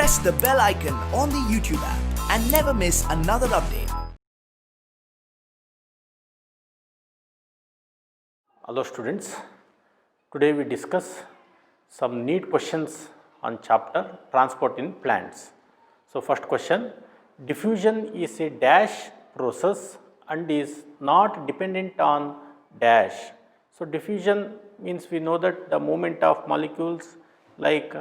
press the bell icon on the YouTube app and never miss another update. Hello students, today we discuss some neat questions on chapter transport in plants. So first question, diffusion is a dash process and is not dependent on dash. So diffusion means we know that the movement of molecules like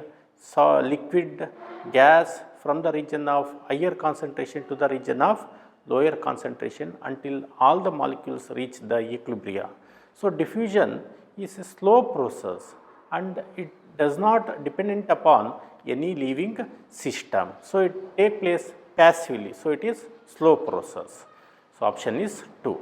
liquid, gas from the region of higher concentration to the region of lower concentration until all the molecules reach the equilibrium. So diffusion is a slow process and it does not dependent upon any living system. So it takes place passively. So it is slow process. So option is 2.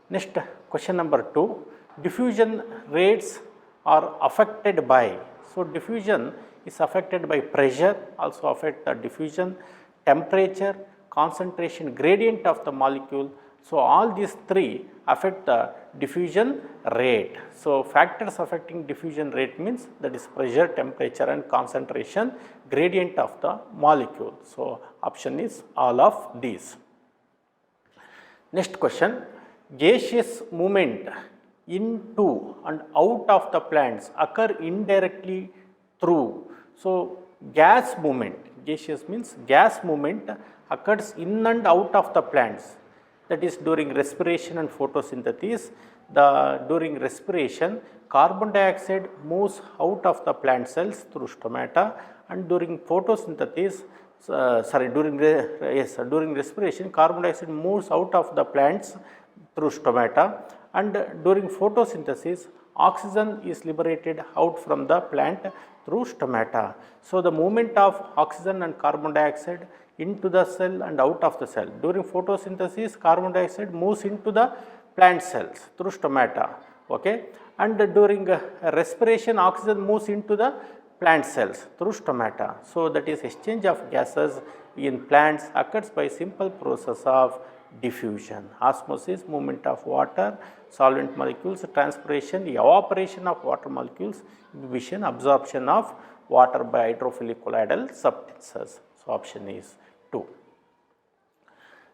Next question number 2. Diffusion rates are affected by. So diffusion is affected by pressure, also affect the diffusion, temperature, concentration gradient of the molecule. So all these three affect the diffusion rate. So factors affecting diffusion rate means that is pressure, temperature and concentration gradient of the molecule. So option is all of these. Next question, gaseous movement into and out of the plants occur indirectly through. So gas movement, gaseous means gas movement occurs in and out of the plants, that is during respiration and photosynthesis. During respiration, carbon dioxide moves out of the plant cells through stomata, and during photosynthesis, during respiration, carbon dioxide moves out of the plants through stomata, and during photosynthesis, oxygen is liberated out from the plant through stomata. So the movement of oxygen and carbon dioxide into the cell and out of the cell. During photosynthesis, carbon dioxide moves into the plant cells through stomata, okay, and during respiration, oxygen moves into the plant cells through stomata. So that is exchange of gases in plants occurs by simple process of diffusion, osmosis, movement of water, solvent molecules, transpiration, evaporation of water molecules, inhibition, absorption of water by hydrophilic colloidal substances. So option is 2.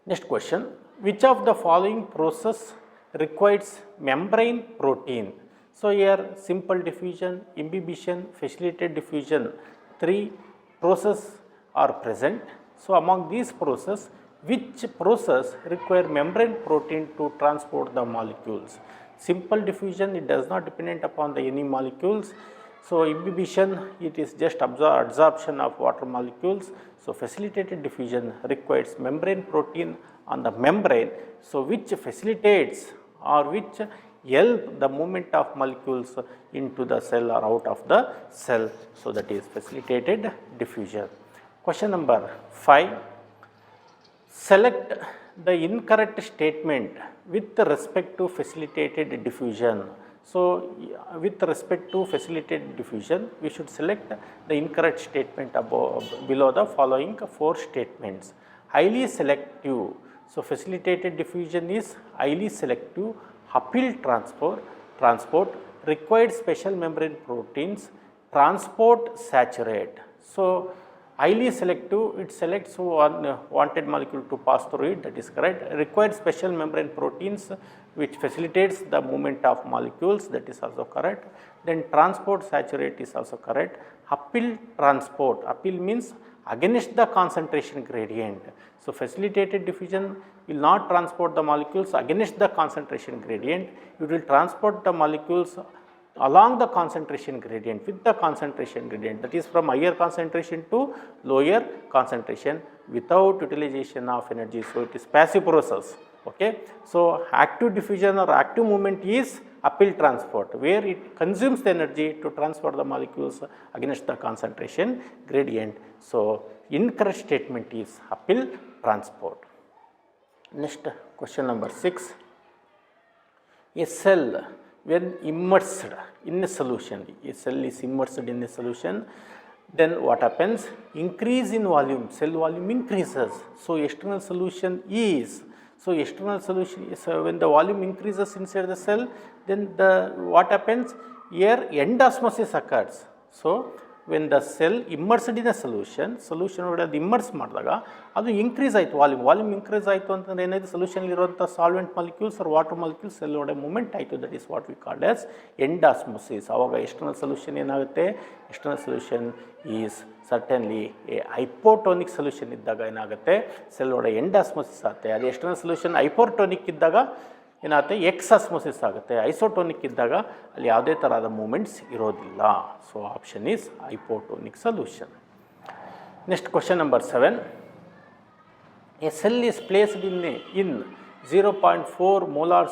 Next question, which of the following process requires membrane protein? So here simple diffusion, imbibition, facilitated diffusion, 3 processes are present. So among these processes, which process require membrane protein to transport the molecules? Simple diffusion, it does not dependent upon the any molecules. So imbibition, it is just absorption of water molecules. So facilitated diffusion requires membrane protein on the membrane. So which facilitates or which help the movement of molecules into the cell or out of the cell. So that is facilitated diffusion. Question number 5. Select the incorrect statement with respect to facilitated diffusion. So with respect to facilitated diffusion, we should select the incorrect statement above, below the following 4 statements. Highly selective. So facilitated diffusion is highly selective. Uphill transport required special membrane proteins, transport saturate. So highly selective, it selects one wanted molecule to pass through it, that is correct. Required special membrane proteins which facilitates the movement of molecules, that is also correct. Then transport saturate is also correct. Uphill transport, uphill means against the concentration gradient. So facilitated diffusion will not transport the molecules against the concentration gradient, it will transport the molecules along the concentration gradient, with the concentration gradient, that is from higher concentration to lower concentration without utilization of energy. So it is passive process, okay. So active diffusion or active movement is uphill transport, where it consumes the energy to transport the molecules against the concentration gradient. So incorrect statement is uphill transport. Next question number 6. A cell when immersed in a solution, a cell is immersed in a solution, then what happens? Increase in volume, cell volume increases. So external solution is, so external solution is when the volume increases inside the cell, then what happens? Here end osmosis occurs. So when the cell immersed in a solution ಒಳಗಡೆ ಅದು immerse ಮಾಡಿದಾಗ ಅದು increase ಆಯಿತು, volume increase ಆಯಿತು ಅಂತಂದರೆ ಏನಾಯಿತು, ಸೊಲ್ಯೂಷನ್ಲಿರುವಂಥ solvent molecules are water molecules cell ಒಳಗಡೆ ಮೂಮೆಂಟ್ ಆಯಿತು. That is what we called as endosmosis. ಆವಾಗ ಎಕ್ಸ್ಟರ್ನಲ್ ಸೊಲ್ಯೂಷನ್ ಏನಾಗುತ್ತೆ, external solution is certainly a hypotonic solution ಇದ್ದಾಗ ಏನಾಗುತ್ತೆ, ಸೆಲ್ ಒಳಗಡೆ ಎಂಡಾಸ್ಮೋಸಿಸ್ ಆಗುತ್ತೆ. ಅದು ಎಕ್ಸ್ಟರ್ನಲ್ ಸೊಲ್ಯೂಷನ್ ಹೈಪೋಟೋನಿಕ್ ಇದ್ದಾಗ ಏನಾಗುತ್ತೆ, ಎಕ್ಸಾಸ್ಮೋಸಿಸ್ ಆಗುತ್ತೆ. ಐಸೋಟೋನಿಕ್ ಇದ್ದಾಗ ಅಲ್ಲಿ ಯಾವುದೇ ಥರದ ಮೂಮೆಂಟ್ಸ್ ಇರೋದಿಲ್ಲ. So option is ಹೈಪೋಟೋನಿಕ್ solution. Next question number 7. A cell is placed in 0.4 molar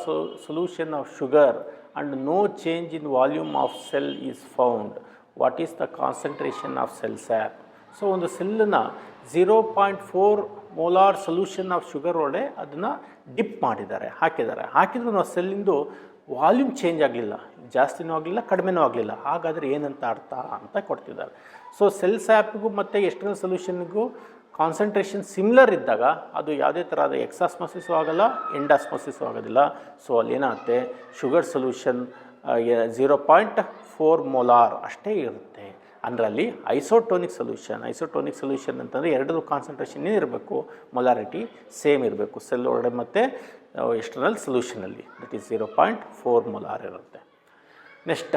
solution of sugar and no change in volume of cell is found. What is the concentration of cell sap? So ಒಂದು ಸೆಲ್ಲನ್ನ 0.4 molar solution of sugar ಒಳಗೆ ಅದನ್ನು drip ಹಾಕಿದ್ರು ನಾವು ಸೆಲ್ಲಿಂದು volume change ಆಗಲಿಲ್ಲ, ಜಾಸ್ತಿನೂ ಆಗಲಿಲ್ಲ ಕಡಿಮೆನೂ ಆಗಲಿಲ್ಲ. ಹಾಗಾದರೆ ಏನಂತ ಅರ್ಥ ಅಂತ ಕೊಡ್ತಿದ್ದಾರೆ. ಸೊ ಸೆಲ್ ಸ್ಯಾಪ್ಗೂ ಮತ್ತು ಎಕ್ಸ್ಟರ್ನಲ್ ಸೊಲ್ಯೂಷನ್ಗೂ ಕಾನ್ಸಂಟ್ರೇಷನ್ ಸಿಮಿಲರ್ ಇದ್ದಾಗ ಅದು ಯಾವುದೇ ಥರದ ಎಕ್ಸಾಸ್ಮೋಸಿಸು ಆಗಲ್ಲ, ಎಂಡಾಸ್ಮೋಸಿಸು ಆಗೋದಿಲ್ಲ. ಸೊ ಅಲ್ಲಿ ಏನಾಗುತ್ತೆ, ಶುಗರ್ ಸೊಲ್ಯೂಷನ್ 0.4 molar ಅಷ್ಟೇ ಇರುತ್ತೆ. ಅಂದರೆ ಅಲ್ಲಿ ಐಸೋಟೋನಿಕ್ ಸೊಲ್ಯೂಷನ್ ಅಂತಂದರೆ ಎರಡೂ ಕಾನ್ಸಂಟ್ರೇಷನ್ ಏನಿರಬೇಕು, ಮೊಲಾರಿಟಿ ಸೇಮ್ ಇರಬೇಕು ಸೆಲ್ ಒಳಗಡೆ ಮತ್ತು ಎಕ್ಸ್ಟರ್ನಲ್ ಸೊಲ್ಯೂಷನಲ್ಲಿ. ದಟ್ ಈಸ್ 0.4 molar ಇರುತ್ತೆ. Next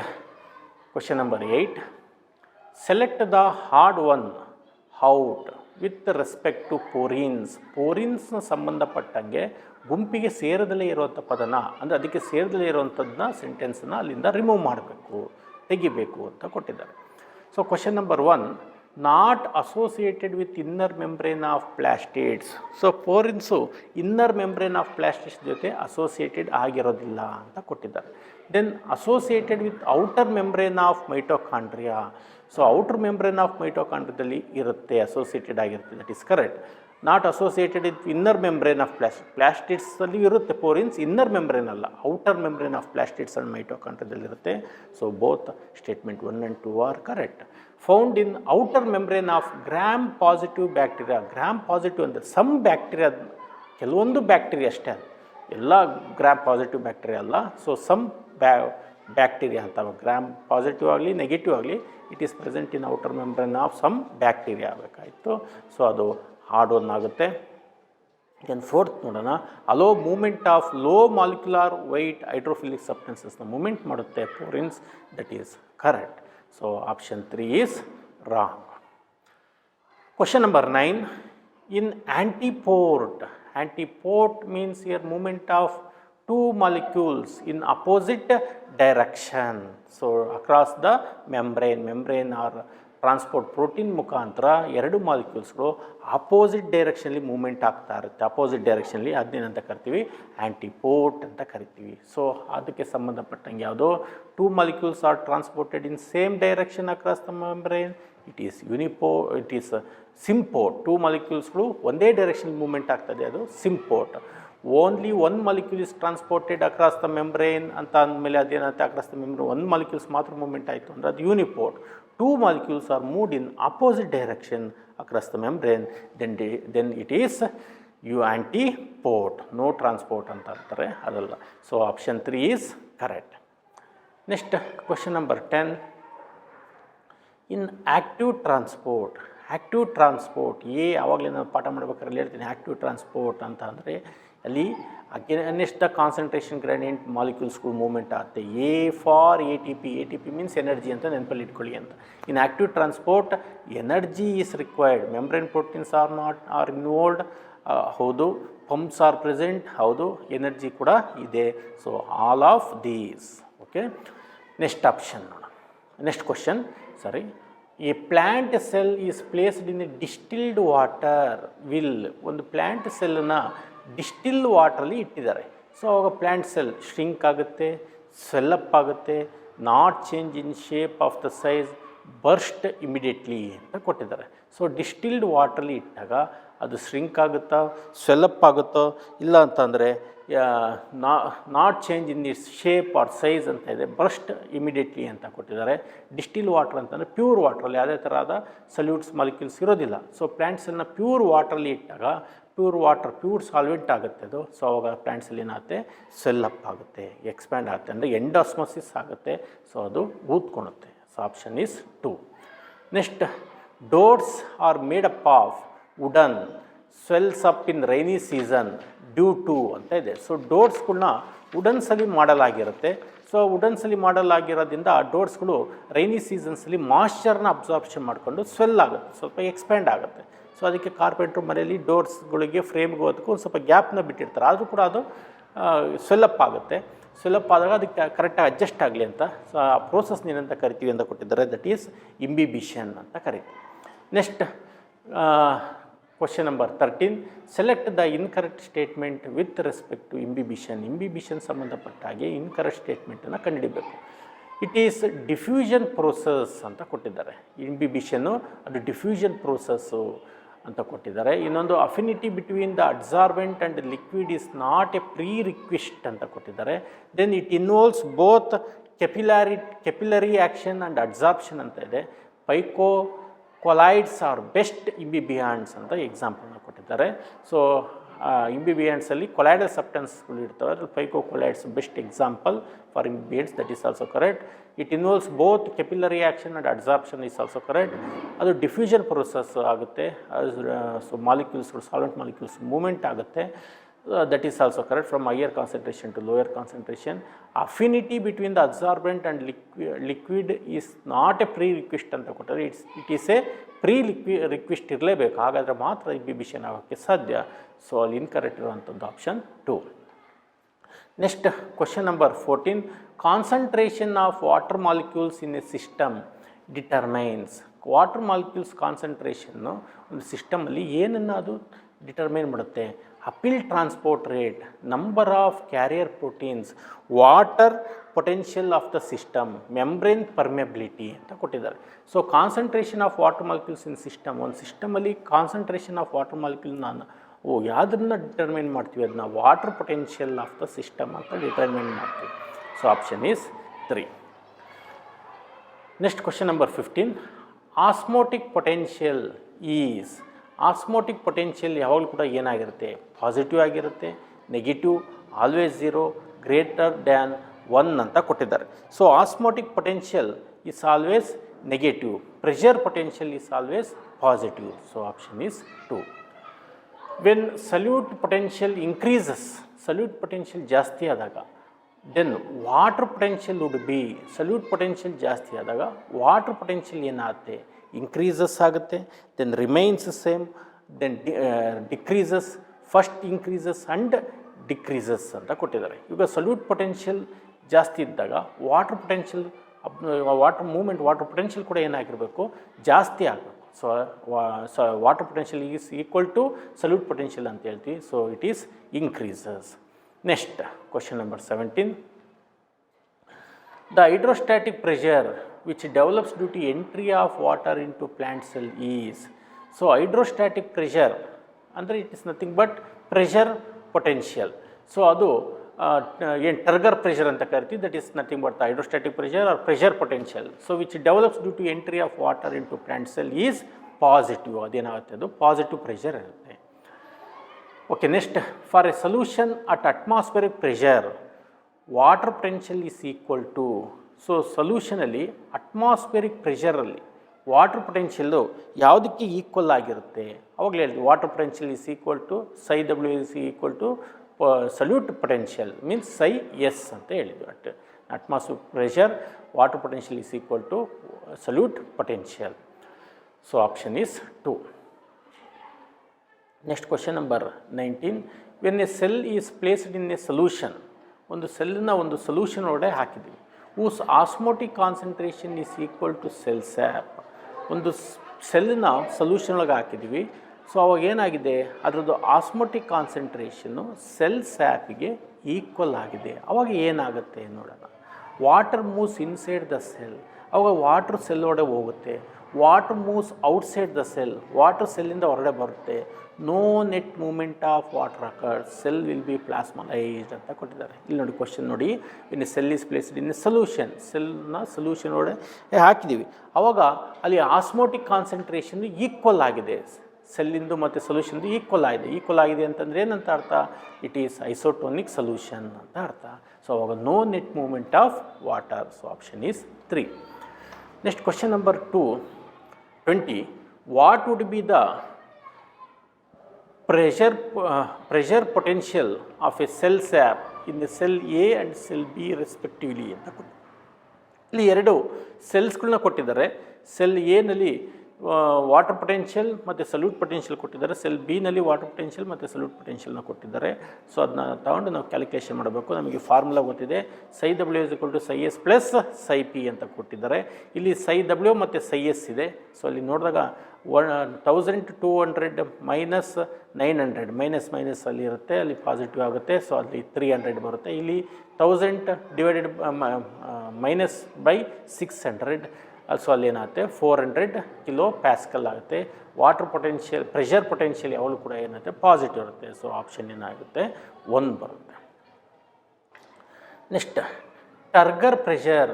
question number 8. Select the odd one out with respect to ಪೋರಿನ್ಸ್ನ ಸಂಬಂಧಪಟ್ಟಂಗೆ ಗುಂಪಿಗೆ ಸೇರದಲ್ಲೇ ಇರುವಂಥ ಪದನ, ಅಂದರೆ ಅದಕ್ಕೆ ಸೇರದಲ್ಲೇ ಇರುವಂಥದ್ದನ್ನ ಸೆಂಟೆನ್ಸನ್ನ ಅಲ್ಲಿಂದ ರಿಮೂವ್ ಮಾಡಬೇಕು, ತೆಗಿಬೇಕು ಅಂತ ಕೊಟ್ಟಿದ್ದಾರೆ. So question number 1. Not associated with inner membrane of plastids. So porins inner membrane of plastids ಜೊತೆ ಅಸೋಸಿಯೇಟೆಡ್ ಆಗಿರೋದಿಲ್ಲ ಅಂತ ಕೊಟ್ಟಿದ್ದಾರೆ. Then associated with outer membrane of mitochondria. So outer membrane of ಮೈಟೋಕಾಂಡ್ರಿಯಾದಲ್ಲಿ ಇರುತ್ತೆ, ಅಸೋಸಿಯೇಟೆಡ್ ಆಗಿರುತ್ತೆ. That is correct. Not associated with inner membrane of ಪ್ಲಾಸ್ಟಿಡ್ಸಲ್ಲಿ ಇರುತ್ತೆ porins, inner membrane ಅಲ್ಲ, outer membrane of plastids and ಮೈಟೋಕಾಂಡ್ರಿಯಾದಲ್ಲಿರುತ್ತೆ. So both statement 1 and 2 are correct. Found in outer membrane of Gram positive bacteria. Gram positive ಅಂದರೆ some bacteria, ಕೆಲವೊಂದು bacteria ಅಷ್ಟೇ, ಎಲ್ಲ Gram positive bacteria ಅಲ್ಲ. So some bacteria ಅಂತ, Gram positive ಆಗಲಿ negative ಆಗಲಿ, it is present in outer membrane of some bacteria ಆಗಬೇಕಾಯಿತು. So ಅದು ಹಾರ್ಡ್ ಒನ್ ಆಗುತ್ತೆ. ದೆನ್ 4th ನೋಡೋಣ. Allow movement of low molecular weight hydrophilic ಸಬ್ಸ್ಟೆನ್ಸಸ್ನ ಮೂಮೆಂಟ್ ಮಾಡುತ್ತೆ porins. That is correct. So option 3 is wrong. Question number 9. In antiport means here movement of 2 molecules in opposite direction. So across the membrane or transport protein ಮುಖಾಂತರ 2 ಮಾಲಿಕ್ಯೂಲ್ಸ್ಗಳು opposite ಡೈರೆಕ್ಷನ್ಲಿ movement ಆಗ್ತಾ ಇರುತ್ತೆ. Opposite ಡೈರೆಕ್ಷನ್ಲಿ ಅದನ್ನೇನಂತ ಕರಿತೀವಿ, ಆ್ಯಂಟಿಪೋರ್ಟ್ ಅಂತ ಕರಿತೀವಿ. So ಅದಕ್ಕೆ ಸಂಬಂಧಪಟ್ಟಂಗೆ ಯಾವುದೋ 2 molecules are transported in same direction across the membrane, it is symport. 2 ಮಾಲಿಕ್ಯೂಲ್ಸ್ಗಳು ಒಂದೇ ಡೈರೆಕ್ಷನ್ ಮೂವ್ಮೆಂಟ್ ಆಗ್ತದೆ, ಅದು symport. Only 1 molecule is transported across the membrane ಅಂತ ಅಂದಮೇಲೆ ಅದೇನಂತೆ, ಅಕ್ರಾಸ್ ದ ಮೆಂಬ್ರೇನ್ 1 ಮಾಲಿಕ್ಯೂಲ್ಸ್ ಮಾತ್ರ ಮೂವ್ಮೆಂಟ್ ಆಯಿತು ಅಂದರೆ ಅದು ಯೂನಿಪೋರ್ಟ್. 2 molecules are moved in opposite direction across the membrane, then it is antiport. No transport ಅಂತ ಅಂತಾರೆ, ಅದಲ್ಲ. So option 3 is correct. Next question number 10. In active transport ಆವಾಗಲೇ ನಾನು ಪಾಠ ಮಾಡ್ಬೇಕಾದ್ರೆ ಹೇಳ್ತೀನಿ. ಆ್ಯಕ್ಟಿವ್ ಟ್ರಾನ್ಸ್ಪೋರ್ಟ್ ಅಂತ ಅಂದರೆ ಅಲ್ಲಿ ಅಗೇನೆಸ್ಟ್ ದ ಕಾನ್ಸಂಟ್ರೇಷನ್ ಗ್ರೇಡಿಯಂಟ್ ಮಾಲಿಕ್ಯೂಲ್ಸ್ಗಳು ಮೂವ್ಮೆಂಟ್ ಆಗುತ್ತೆ. A for ATP means energy ಅಂತ ನೆನಪಲ್ಲಿ ಇಟ್ಕೊಳ್ಳಿ ಅಂತ. In active transport energy is required. Membrane proteins are involved, ಹೌದು. ಪಂಪ್ಸ್ ಆರ್ ಪ್ರೆಸೆಂಟ್, ಹೌದು. ಎನರ್ಜಿ ಕೂಡ ಇದೆ. So all of these. Okay, next option ನೋಡೋಣ. Next question, sorry. A plant cell is placed in a distilled water ಒಂದು plant ಸೆಲ್ಲನ್ನು distil ವಾಟ್ರಲ್ಲಿ ಇಟ್ಟಿದ್ದಾರೆ. So ಅವಾಗ ಪ್ಲ್ಯಾಂಟ್ ಸೆಲ್ ಶ್ರಿಂಕ್ ಆಗುತ್ತೆ, ಸ್ವೆಲ್ಲಪ್ ಆಗುತ್ತೆ, not change in shape of the size, burst immediately ಅಂತ ಕೊಟ್ಟಿದ್ದಾರೆ. ಸೊ ಡಿಸ್ಟಿಲ್ಡ್ ವಾಟ್ರಲ್ಲಿ ಇಟ್ಟಾಗ ಅದು ಶ್ರಿಂಕ್ ಆಗುತ್ತಾ, ಸ್ವೆಲ್ಲಪ್ ಆಗುತ್ತೋ, ಇಲ್ಲ ಅಂತಂದರೆ not change in its shape R size ಅಂತ ಇದೆ, ಬರ್ಸ್ಟ್ ಇಮಿಡಿಯೇಟ್ಲಿ ಅಂತ ಕೊಟ್ಟಿದ್ದಾರೆ. ಡಿಸ್ಟಿಲ್ ವಾಟರ್ ಅಂತಂದರೆ ಪ್ಯೂರ್ ವಾಟ್ರಲ್ಲಿ ಯಾವುದೇ ಥರದ ಸಲ್ಯೂಟ್ಸ್ ಮಾಲಿಕ್ಯೂಲ್ಸ್ ಇರೋದಿಲ್ಲ. ಸೊ ಪ್ಲ್ಯಾಂಟ್ಸನ್ನು ಪ್ಯೂರ್ ವಾಟ್ರಲ್ಲಿ ಇಟ್ಟಾಗ ಪ್ಯೂರ್ ಸಾಲ್ವೆಂಟ್ ಆಗುತ್ತೆ ಅದು. ಸೊ ಅವಾಗ ಪ್ಲ್ಯಾಂಟ್ಸಲ್ಲಿ ಏನಾಗುತ್ತೆ, ಸ್ವೆಲ್ಲಪ್ ಆಗುತ್ತೆ, ಎಕ್ಸ್ಪ್ಯಾಂಡ್ ಆಗುತ್ತೆ, ಅಂದರೆ ಎಂಡಾಸ್ಮೋಸಿಸ್ ಆಗುತ್ತೆ. ಸೊ ಅದು ಊದ್ಕೊಳುತ್ತೆ. So option is 2. Next doors are made up of wooden swells up in rainy season due to ಅಂತ ಇದೆ. ಸೊ ಡೋರ್ಸ್ಗಳನ್ನ ವುಡನ್ಸಲ್ಲಿ ಮಾಡಲಾಗಿರುತ್ತೆ. ಸೊ ವುಡನ್ಸಲ್ಲಿ ಮಾಡಲಾಗಿರೋದ್ರಿಂದ ಆ ಡೋರ್ಸ್ಗಳು ರೈನಿ ಸೀಸನ್ಸಲ್ಲಿ ಮಾಯ್ಶ್ಚರ್ನ ಅಬ್ಸಾರ್ಪ್ಷನ್ ಮಾಡಿಕೊಂಡು ಸ್ವೆಲ್ ಆಗುತ್ತೆ, ಸ್ವಲ್ಪ ಎಕ್ಸ್ಪ್ಯಾಂಡ್ ಆಗುತ್ತೆ. ಸೊ ಅದಕ್ಕೆ ಕಾರ್ಪೆಂಟ್ರು ಮನೆಯಲ್ಲಿ ಡೋರ್ಸ್ಗಳಿಗೆ ಫ್ರೇಮ್ಗೆ ಅದಕ್ಕೂ ಒಂದು ಸ್ವಲ್ಪ ಗ್ಯಾಪ್ನ ಬಿಟ್ಟಿರ್ತಾರೆ, ಆದರೂ ಕೂಡ ಅದು ಸ್ವೆಲ್ಲಪ್ ಆಗುತ್ತೆ. ಸ್ವೆಲ್ಲಪ್ ಆದಾಗ ಅದಕ್ಕೆ ಕರೆಕ್ಟಾಗಿ ಅಡ್ಜಸ್ಟ್ ಆಗಲಿ ಅಂತ ಸೊ ಆ ಪ್ರೋಸೆಸ್ನ ಏನಂತ ಕರಿತೀವಿ ಅಂತ ಕೊಟ್ಟಿದ್ದಾರೆ, ದಟ್ ಈಸ್ ಇಂಬಿಬಿಷನ್ ಅಂತ ಕರಿತೀವಿ. Next question number 13, select the incorrect statement with respect to imbibition. Imbibition ಸಂಬಂಧಪಟ್ಟ ಹಾಗೆ ಇನ್ಕರೆಕ್ಟ್ ಸ್ಟೇಟ್ಮೆಂಟನ್ನು ಕಂಡುಹಿಡಿಬೇಕು. ಇಟ್ ಈಸ್ ಡಿಫ್ಯೂಷನ್ ಪ್ರೋಸೆಸ್ ಅಂತ ಕೊಟ್ಟಿದ್ದಾರೆ. ಇಂಬಿಬಿಷನ್ನು ಅದು ಡಿಫ್ಯೂಷನ್ ಪ್ರೋಸೆಸ್ಸು ಅಂತ ಕೊಟ್ಟಿದ್ದಾರೆ. ಇನ್ನೊಂದು affinity between the absorbent and liquid is not a prerequisite ಅಂತ ಕೊಟ್ಟಿದ್ದಾರೆ. Then it involves both capillary action and absorption ಅಂತ ಇದೆ. Phycocolloids are best imbibants ಅಂತ ಎಕ್ಸಾಂಪಲ್ನ ಕೊಟ್ಟಿದ್ದಾರೆ. ಸೊ ಇಂಬಿಬಿಯಾಂಟ್ಸಲ್ಲಿ ಕೊಲೈಡಲ್ ಸಬ್ಸ್ಟೆನ್ಸ್ಗಳು ಇರ್ತವೆ, ಅದ್ರಲ್ಲಿ phycocolloids best example for imbibants, that is also correct. It involves both capillary action and absorption is also correct. ಅದು ಡಿಫ್ಯೂಷನ್ ಪ್ರೊಸೆಸ್ ಆಗುತ್ತೆ. ಸೊ ಮಾಲಿಕ್ಯೂಲ್ಸ್ಗಳು ಸಾಲ್ವೆಂಟ್ ಮಾಲಿಕ್ಯೂಲ್ಸ್ ಮೂವ್ಮೆಂಟ್ ಆಗುತ್ತೆ, that is also correct from higher concentration to lower concentration. Affinity between the absorbent and liquid is not a prerequisite ಅಂತ ಕೊಟ್ಟರೆ it is a prerequisite ಇರಲೇಬೇಕು, ಹಾಗಾದರೆ ಮಾತ್ರ ಇಂಬಿಬಿಷನ್ ಆಗೋಕ್ಕೆ ಸಾಧ್ಯ. ಸೊ ಅಲ್ಲಿ ಇನ್ಕರೆಕ್ಟ್ ಇರುವಂಥದ್ದು option 2. Next question number 14, concentration of water molecules in a system determines. Water molecules ಕಾನ್ಸಂಟ್ರೇಷನ್ನು ಒಂದು ಸಿಸ್ಟಮಲ್ಲಿ ಏನನ್ನು ಅದು ಡಿಟರ್ಮೈನ್ ಮಾಡುತ್ತೆ? Uphill transport rate, number of carrier proteins, water potential of the system, membrane permeability ಅಂತ ಕೊಟ್ಟಿದ್ದಾರೆ. So concentration of water molecules in system, ಒಂದು ಸಿಸ್ಟಮಲ್ಲಿ ಕಾನ್ಸಂಟ್ರೇಷನ್ ಆಫ್ ವಾಟರ್ ಮಾಲಿಕ್ಯೂಲ್ ಯಾವುದನ್ನು ಡಿಟರ್ಮೈನ್ ಮಾಡ್ತೀವಿ? ಅದನ್ನ water potential of the system ಅಂತ determine ಮಾಡ್ತೀವಿ. So option is 3. Next question number 15, osmotic potential is. Osmotic potential ಯಾವಾಗಲೂ ಕೂಡ ಏನಾಗಿರುತ್ತೆ? ಪಾಸಿಟಿವ್ ಆಗಿರುತ್ತೆ, ನೆಗೆಟಿವ್, ಆಲ್ವೇಸ್ 0, ಗ್ರೇಟರ್ ದ್ಯಾನ್ 1 ಅಂತ ಕೊಟ್ಟಿದ್ದಾರೆ. So osmotic potential is always negative, pressure potential is always positive. So option is 2. When solute potential increases, solute potential ಜಾಸ್ತಿ ಆದಾಗ then water potential would be, solute potential ಜಾಸ್ತಿ ಆದಾಗ water potential ಏನಾಗುತ್ತೆ? Increases ಆಗುತ್ತೆ, then remains same, then decreases, first increases and decreases ಅಂತ ಕೊಟ್ಟಿದ್ದಾರೆ. ಈಗ solute potential ಜಾಸ್ತಿ ಇದ್ದಾಗ water potential, water movement, water potential ಕೂಡ ಏನಾಗಿರಬೇಕು? ಜಾಸ್ತಿ ಆಗಬೇಕು. So water potential is equal to solute potential ಅಂತ ಹೇಳ್ತೀವಿ. So it is increases. Next question number 17, the hydrostatic pressure which develops due to entry of water into plant cell is. So hydrostatic pressure ಅಂದರೆ it is nothing but pressure potential. So ಅದು ಏನು turgor pressure ಅಂತ ಕರಿತೀವಿ, that is nothing but the hydrostatic pressure or pressure potential. So which develops due to entry of water into plant cell is positive. ಅದೇನಾಗುತ್ತೆ? ಅದು positive pressure ಇರುತ್ತೆ. Okay, next, for a solution at atmospheric pressure water potential is equal to. So ಸೊಲ್ಯೂಷನಲ್ಲಿ ಅಟ್ಮಾಸ್ಫಿಯರಿಕ್ ಪ್ರೆಷರಲ್ಲಿ water potential ಯಾವುದಕ್ಕೆ equal ಆಗಿರುತ್ತೆ? ಅವಾಗಲೇ ಹೇಳಿದ್ವಿ, water potential is equal to psi W is equal to solute potential means psi S ಅಂತ ಹೇಳಿದ್ವಿ. Atmospheric pressure water potential is equal to solute potential. So option is 2. Next question number 19, when a cell is placed in a solution, ಒಂದು ಸೆಲ್ನ ಒಂದು solution ಒಳಗಡೆ ಹಾಕಿದ್ವಿ, whose osmotic concentration is equal to cell sap. ಒಂದು ಸೆಲ್ನ solution ಒಳಗೆ ಹಾಕಿದ್ವಿ, so ಅವಾಗ ಏನಾಗಿದೆ? ಅದರದ್ದು ಆಸ್ಮೋಟಿಕ್ ಕಾನ್ಸಂಟ್ರೇಷನ್ನು ಸೆಲ್ ಸ್ಯಾಪಿಗೆ ಈಕ್ವಲ್ ಆಗಿದೆ. ಅವಾಗ ಏನಾಗುತ್ತೆ ನೋಡೋಣ. Water moves inside the cell, ಅವಾಗ ವಾಟರ್ ಸೆಲ್ ಒಳಗೆ ಹೋಗುತ್ತೆ. Water moves outside the cell, water ಸೆಲ್ಲಿಂದ ಹೊರಗಡೆ ಬರುತ್ತೆ. No net movement of water occurs, cell will be plasmolysed ಅಂತ ಕೊಟ್ಟಿದ್ದಾರೆ. ಇಲ್ಲಿ ನೋಡಿ ಕ್ವಶನ್ ನೋಡಿ, in cell is placed in a solution, ಸೆಲ್ನ ಸೊಲ್ಯೂಷನ್ ಒಳಗೆ ಹಾಕಿದ್ದೀವಿ, ಅವಾಗ ಅಲ್ಲಿ ಆಸ್ಮೋಟಿಕ್ ಕಾನ್ಸಂಟ್ರೇಷನ್ ಈಕ್ವಲ್ ಆಗಿದೆ. ಸೆಲ್ಲಿಂದು ಮತ್ತು ಸೊಲ್ಯೂಷನ್ದು ಈಕ್ವಲ್ ಆಗಿದೆ. ಈಕ್ವಲ್ ಆಗಿದೆ ಅಂತಂದರೆ ಏನಂತ ಅರ್ಥ? ಇಟ್ ಈಸ್ ಐಸೋಟೋನಿಕ್ ಸೊಲ್ಯೂಷನ್ ಅಂತ ಅರ್ಥ. ಸೊ ಅವಾಗ no net movement of water. So option is 3. Next question number 2, 20, what would be the pressure potential of a cell sap in the cell A and cell B respectively ಅಂತ ಕೊಟ್ಟು ಇಲ್ಲಿ ಎರಡು ಸೆಲ್ಸ್ಗಳನ್ನ ಕೊಟ್ಟಿದ್ದಾರೆ. Cell ಎನಲ್ಲಿ water potential ಮತ್ತು salute potential ಕೊಟ್ಟಿದ್ದಾರೆ, cell ಬಿನಲ್ಲಿ water potential ಮತ್ತು salute ಪೊಟೆನ್ಷಿಯಲ್ನ ಕೊಟ್ಟಿದ್ದಾರೆ. So ಅದನ್ನ ತಗೊಂಡು ನಾವು ಕ್ಯಾಲ್ಕುಲೇಷನ್ ಮಾಡಬೇಕು. ನಮಗೆ ಫಾರ್ಮುಲಾ ಗೊತ್ತಿದೆ, ಸೈ W is equal to psi S plus ಸೈ ಪಿ ಅಂತ ಕೊಟ್ಟಿದ್ದಾರೆ. ಇಲ್ಲಿ ಸೈ ಡಬ್ಲ್ಯೂ ಮತ್ತು ಸೈ ಎಸ್ ಇದೆ. ಸೊ ಅಲ್ಲಿ ನೋಡಿದಾಗ 1200 ಮೈನಸ್ 900 ಮೈನಸ್ ಅಲ್ಲಿ ಇರುತ್ತೆ, ಅಲ್ಲಿ ಪಾಸಿಟಿವ್ ಆಗುತ್ತೆ. ಸೊ ಅಲ್ಲಿ 300 ಬರುತ್ತೆ. ಇಲ್ಲಿ 1000 ಡಿವೈಡೆಡ್ ಮೈನಸ್ ಬೈ 600, ಸೊ ಅಲ್ಲಿ ಏನಾಗುತ್ತೆ 400 ಕಿಲೋ ಪ್ಯಾಸ್ಕಲ್ ಆಗುತ್ತೆ. ವಾಟರ್ ಪೊಟೆನ್ಷಿಯಲ್ ಪ್ರೆಷರ್ ಪೊಟೆನ್ಷಿಯಲ್ ಯಾವಾಗಲೂ ಕೂಡ ಏನಾಗುತ್ತೆ ಪಾಸಿಟಿವ್ ಇರುತ್ತೆ. ಸೊ ಆಪ್ಷನ್ ಏನಾಗುತ್ತೆ 1 ಬರುತ್ತೆ. Next turgor pressure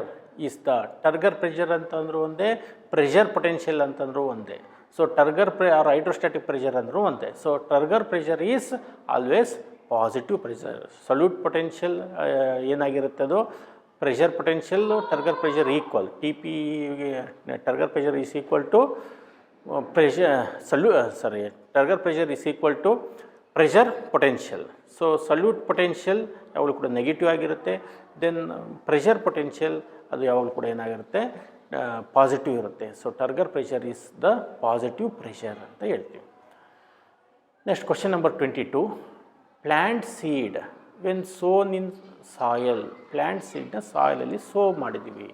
is the turgor pressure ಅಂತಂದ್ರೂ ಒಂದೇ, ಪ್ರೆಷರ್ ಪೊಟೆನ್ಷಿಯಲ್ ಅಂತಂದ್ರೂ ಒಂದೇ. So turgor or hydrostatic pressure ಅಂದರೂ ಒಂದೇ. So turgor pressure is always positive pressure. Solute potential ಏನಾಗಿರುತ್ತೆ ಅದು pressure potential turgor pressure equal T P turgor pressure is equal to turgor pressure is equal to pressure potential. So solute potential ಯಾವಾಗಲೂ ಕೂಡ negative ಆಗಿರುತ್ತೆ. Then pressure potential ಅದು ಯಾವಾಗಲೂ ಕೂಡ ಏನಾಗಿರುತ್ತೆ positive ಇರುತ್ತೆ. So turgor pressure is the positive pressure ಅಂತ ಹೇಳ್ತೀವಿ. Next question number 22, plant seed when sown in soil. Plant ಸೀಡ್ನ ಸಾಯಲಲ್ಲಿ ಸೋ ಮಾಡಿದ್ದೀವಿ,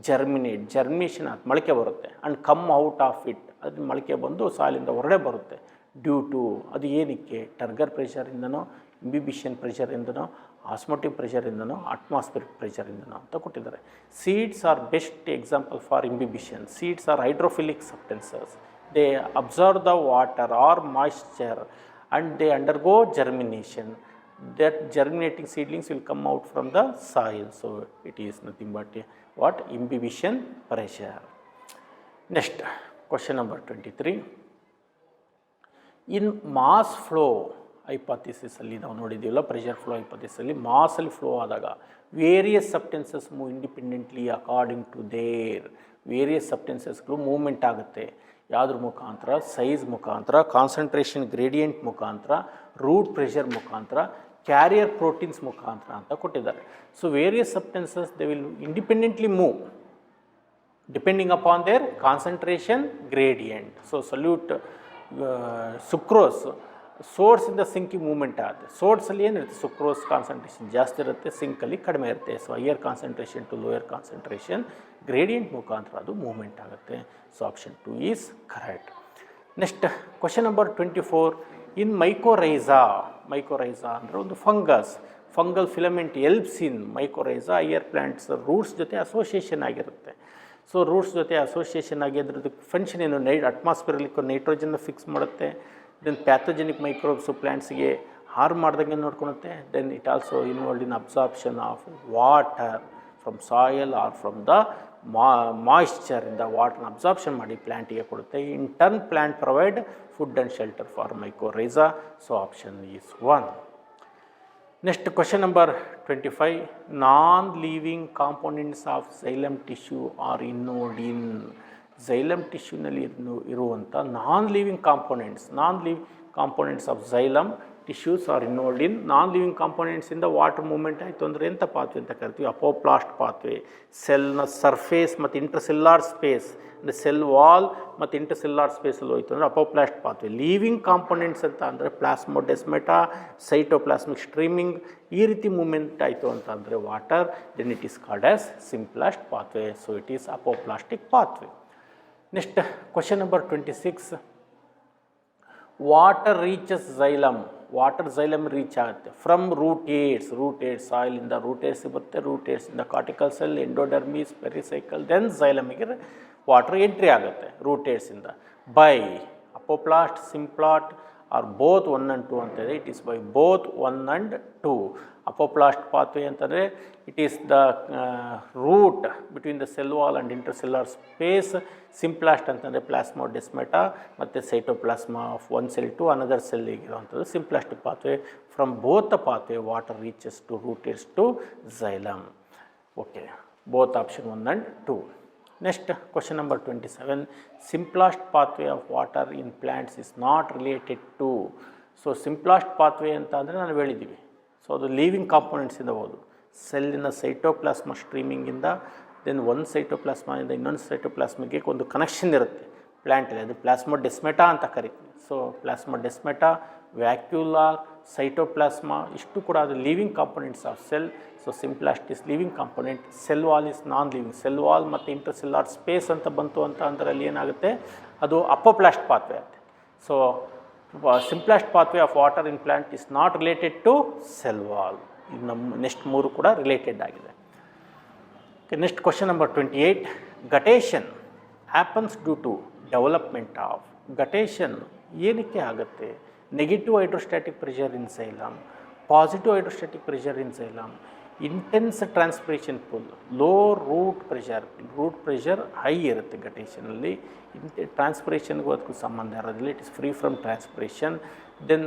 ಜರ್ಮಿನೇಷನ್ ಆಗಿ ಮೊಳಕೆ ಬರುತ್ತೆ. And come out of it, ಅದು ಮೊಳಕೆ ಬಂದು ಸಾಯಲಿಂದ ಹೊರಗಡೆ ಬರುತ್ತೆ. ಡ್ಯೂ ಟು ಅದು ಏನಕ್ಕೆ ಟರ್ಗರ್ ಪ್ರೆಷರಿಂದನೋ, ಇಂಬಿಬಿಷನ್ ಪ್ರೆಷರಿಂದನೋ, ಆಸ್ಮೋಟಿಕ್ ಪ್ರೆಷರಿಂದನೋ, ಅಟ್ಮಾಸ್ಫಿರಿಕ್ ಪ್ರೆಷರಿಂದನೋ ಅಂತ ಕೊಟ್ಟಿದ್ದಾರೆ. Seeds are best example for imbibition. Seeds are hydrophilic substances. They absorb the water or moisture and they undergo germination. That germinating seedlings will come out from the soil. So it is nothing but what? Imbibition pressure. Next question number 23, in mass flow hypothesis ಅಲ್ಲಿ ನಾವು ನೋಡಿದ್ದೀವಲ್ಲ, pressure flow hypothesis ಅಲ್ಲಿ ಮಾಸಲ್ಲಿ flow ಆದಾಗ various substances move independently according to their. Various ಸಬ್ಸ್ಟೆನ್ಸಸ್ಗಳು movement ಆಗುತ್ತೆ. ಯಾವುದ್ರ ಮುಖಾಂತರ? Size ಮುಖಾಂತರ, ಕಾನ್ಸಂಟ್ರೇಷನ್ ಗ್ರೇಡಿಯಂಟ್ ಮುಖಾಂತರ, ರೂಟ್ ಪ್ರೆಷರ್ ಮುಖಾಂತರ, ಕ್ಯಾರಿಯರ್ ಪ್ರೋಟೀನ್ಸ್ ಮುಖಾಂತರ ಅಂತ ಕೊಟ್ಟಿದ್ದಾರೆ. So various substances they will independently move depending upon their concentration gradient. So solute sucrose ಸೋರ್ಸಿಂದ ಸಿಂಕಿಗೆ ಮೂವ್ಮೆಂಟ್ ಆಗುತ್ತೆ. ಸೋರ್ಸಲ್ಲಿ ಏನಿರುತ್ತೆ ಸುಕ್ರೋಸ್ ಕಾನ್ಸಂಟ್ರೇಷನ್ ಜಾಸ್ತಿ ಇರುತ್ತೆ, ಸಿಂಕಲ್ಲಿ ಕಡಿಮೆ ಇರುತ್ತೆ. So higher concentration to lower concentration gradient ಮುಖಾಂತರ ಅದು ಮೂವ್ಮೆಂಟ್ ಆಗುತ್ತೆ. So option 2 is correct. Next question number 24, in mycorrhiza. Mycorrhiza ಅಂದರೆ ಒಂದು fungal filament helps in mycorrhiza higher plants roots ಜೊತೆ ಅಸೋಸಿಯೇಷನ್ ಆಗಿರುತ್ತೆ. ಸೊ ರೂಟ್ಸ್ ಜೊತೆ ಅಸೋಸಿಯೇಷನ್ ಆಗಿ ಅದ್ರದ್ದು ಫಂಕ್ಷನ್ ಏನು? ಅಟ್ಮಾಸ್ಫಿಯರಲ್ಲಿ ನೈಟ್ರೋಜನ್ನ ಫಿಕ್ಸ್ ಮಾಡುತ್ತೆ. ದೆನ್ ಪ್ಯಾಥೋಜೆನಿಕ್ ಮೈಕ್ರೋಬ್ಸು ಪ್ಲ್ಯಾಂಟ್ಸ್ಗೆ ಹಾರ್ಮ್ ಮಾಡ್ದಂಗೆ ನೋಡ್ಕೊಳುತ್ತೆ. Then it also involved in absorption of water from soil are from the ಮಾಯಿಶ್ಚರಿಂದ ವಾಟರ್ನ ಅಬ್ಸಾರ್ಪ್ಷನ್ ಮಾಡಿ ಪ್ಲ್ಯಾಂಟಿಗೆ ಕೊಡುತ್ತೆ. In turn plant provide food and shelter for mycorrhiza. So option is 1. Next question number 25, non living components of xylem tissue are involved in. Xylem ಟಿಶ್ಯೂನಲ್ಲಿ ಇರುವಂಥ non living components of xylem tissues are involved in. Non living ಕಾಂಪೋನೆಂಟ್ಸಿಂದ water movement ಆಯಿತು ಅಂದರೆ ಎಂಥ pathway ಅಂತ ಕರಿತೀವಿ? Apoplast pathway. ಸೆಲ್ನ surface ಮತ್ತು ಇಂಟರ್ಸೆಲ್ಲಾರ್ ಸ್ಪೇಸ್ ಅಂದರೆ ಸೆಲ್ ವಾಲ್ ಮತ್ತು ಇಂಟರ್ಸೆಲ್ಲಾರ್ ಸ್ಪೇಸಲ್ಲಿ ಹೋಯಿತು ಅಂದರೆ ಅಪೋಪ್ಲಾಸ್ಟ್ ಪಾತ್ವೆ. ಲೀವಿಂಗ್ ಕಾಂಪೋನೆಂಟ್ಸ್ ಅಂತ ಅಂದರೆ ಪ್ಲಾಸ್ಮೋಡೆಸ್ಮೆಟಾ, ಸೈಟೋಪ್ಲಾಸ್ಮಿಕ್ ಸ್ಟ್ರೀಮಿಂಗ್, ಈ ರೀತಿ ಮೂವ್ಮೆಂಟ್ ಆಯಿತು ಅಂತ ಅಂದರೆ water, then it is called as symplast pathway. So it is apoplastic pathway. Next question number 26, water reaches xylem. Water xylem reach ಆಗುತ್ತೆ ಫ್ರಮ್ ರೂಟೇಟ್ಸ್. ಸಾಯಿಲಿಂದ ರೂಟೇಟ್ಸ್ ಬರುತ್ತೆ. ರೂಟೇಟ್ಸಿಂದ cortical cell, endodermis, pericycle, then ಝೈಲಮಿಗೆ water entry ಆಗುತ್ತೆ ರೂಟೇಟ್ಸಿಂದ. By apoplast, symplast or both 1 and 2 ಅಂತ ಇದೆ. It is by both 1 and 2. Apoplast pathway ಅಂತಂದರೆ it is the root between the cell wall and intercellular space. Symplast ಅಂತಂದರೆ plasmodesmata ಮತ್ತು cytoplasm of one cell to another ಸೆಲ್ಲಿಗೆ ಇರುವಂಥದ್ದು symplastic pathway. From both the pathway water reaches to root hairs to xylem. Okay, both option 1 and 2. Next, question number 27. Simplest pathway of water in plants is not related to. So symplast pathway ಅಂತ ಅಂದರೆ ನಾನು ಹೇಳಿದ್ದೀವಿ. So ಅದು living ಕಾಂಪೊನೆಂಟ್ಸಿಂದ ಹೋದು ಸೆಲ್ಲಿನ ಸೈಟೋಪ್ಲಾಸ್ಮಾ ಸ್ಟ್ರೀಮಿಂಗಿಂದ then ಒಂದು ಸೈಟೋಪ್ಲಾಸ್ಮಾದಿಂದ ಇನ್ನೊಂದು ಸೈಟೋಪ್ಲಾಸ್ಮಿಗೆ ಒಂದು connection ಇರುತ್ತೆ ಪ್ಲ್ಯಾಂಟಲ್ಲಿ, ಅದು ಪ್ಲಾಸ್ಮೋಡೆಸ್ಮೆಟಾ ಅಂತ ಕರಿತೀವಿ. ಸೊ ಪ್ಲಾಸ್ಮೋಡೆಸ್ಮೆಟಾ, ವ್ಯಾಕ್ಯುಲಾರ್, ಸೈಟೋಪ್ಲಾಸ್ಮಾ ಇಷ್ಟು ಕೂಡ ಅದು living components of cell. So symplast is living component, cell wall is non living. Cell wall ಮತ್ತು ಇಂಟರ್ಸೆಲ್ಯುಲಾರ್ ಸ್ಪೇಸ್ ಅಂತ ಬಂತು ಅಂತ ಅದರಲ್ಲಿ ಏನಾಗುತ್ತೆ, ಅದು ಅಪೋಪ್ಲಾಸ್ಟ್ ಪಾತ್ವೇ ಆಗುತ್ತೆ. So symplast pathway of water in plant is not related to cell wall. ಇದು ನಮ್ಮ ನೆಕ್ಸ್ಟ್ 3 ಕೂಡ ರಿಲೇಟೆಡ್ ಆಗಿದೆ. Next question number 28. Guttation happens due to development of. Guttation ಏನಕ್ಕೆ ಆಗುತ್ತೆ? Negative hydrostatic pressure in xylem, positive hydrostatic pressure in xylem, intense transpiration pull, low root pressure high ಇರುತ್ತೆ ಗಟೇಷನಲ್ಲಿ. ಟ್ರಾನ್ಸ್ಪಿರೇಷನ್ಗೂ ಅದಕ್ಕೂ ಸಂಬಂಧ ಇರೋದಿಲ್ಲ, it is free from transpiration. Then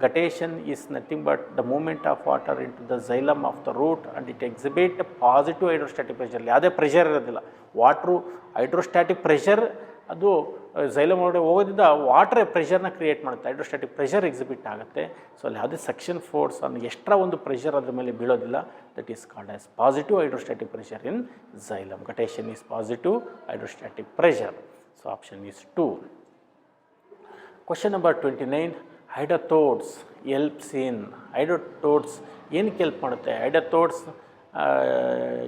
guttation is nothing but the movement of water into the xylem of the root and it exhibit positive hydrostatic pressure. ಯಾವುದೇ pressure ಇರೋದಿಲ್ಲ, water hydrostatic pressure ಅದು xylem ಒಳಗಡೆ ಹೋಗೋದ್ರಿಂದ water ಪ್ರೆಷರ್ನ create ಮಾಡುತ್ತೆ, hydrostatic pressure exhibit ಆಗುತ್ತೆ. So ಅಲ್ಲಿ ಯಾವುದೇ ಸೆಕ್ಷನ್ ಫೋರ್ಸ್ ಅನ್ನೋ ಎಕ್ಸ್ಟ್ರಾ ಒಂದು ಪ್ರೆಷರ್ ಅದ್ರ ಮೇಲೆ ಬೀಳೋದಿಲ್ಲ. That is called as positive hydrostatic pressure in xylem. Guttation is positive hydrostatic pressure. So option is 2. Question number 29. Hydathodes helps in. Hydathodes ಏನಕ್ಕೆ help ಮಾಡುತ್ತೆ? ಹೈಡ್ರೋಥೋಡ್ಸ್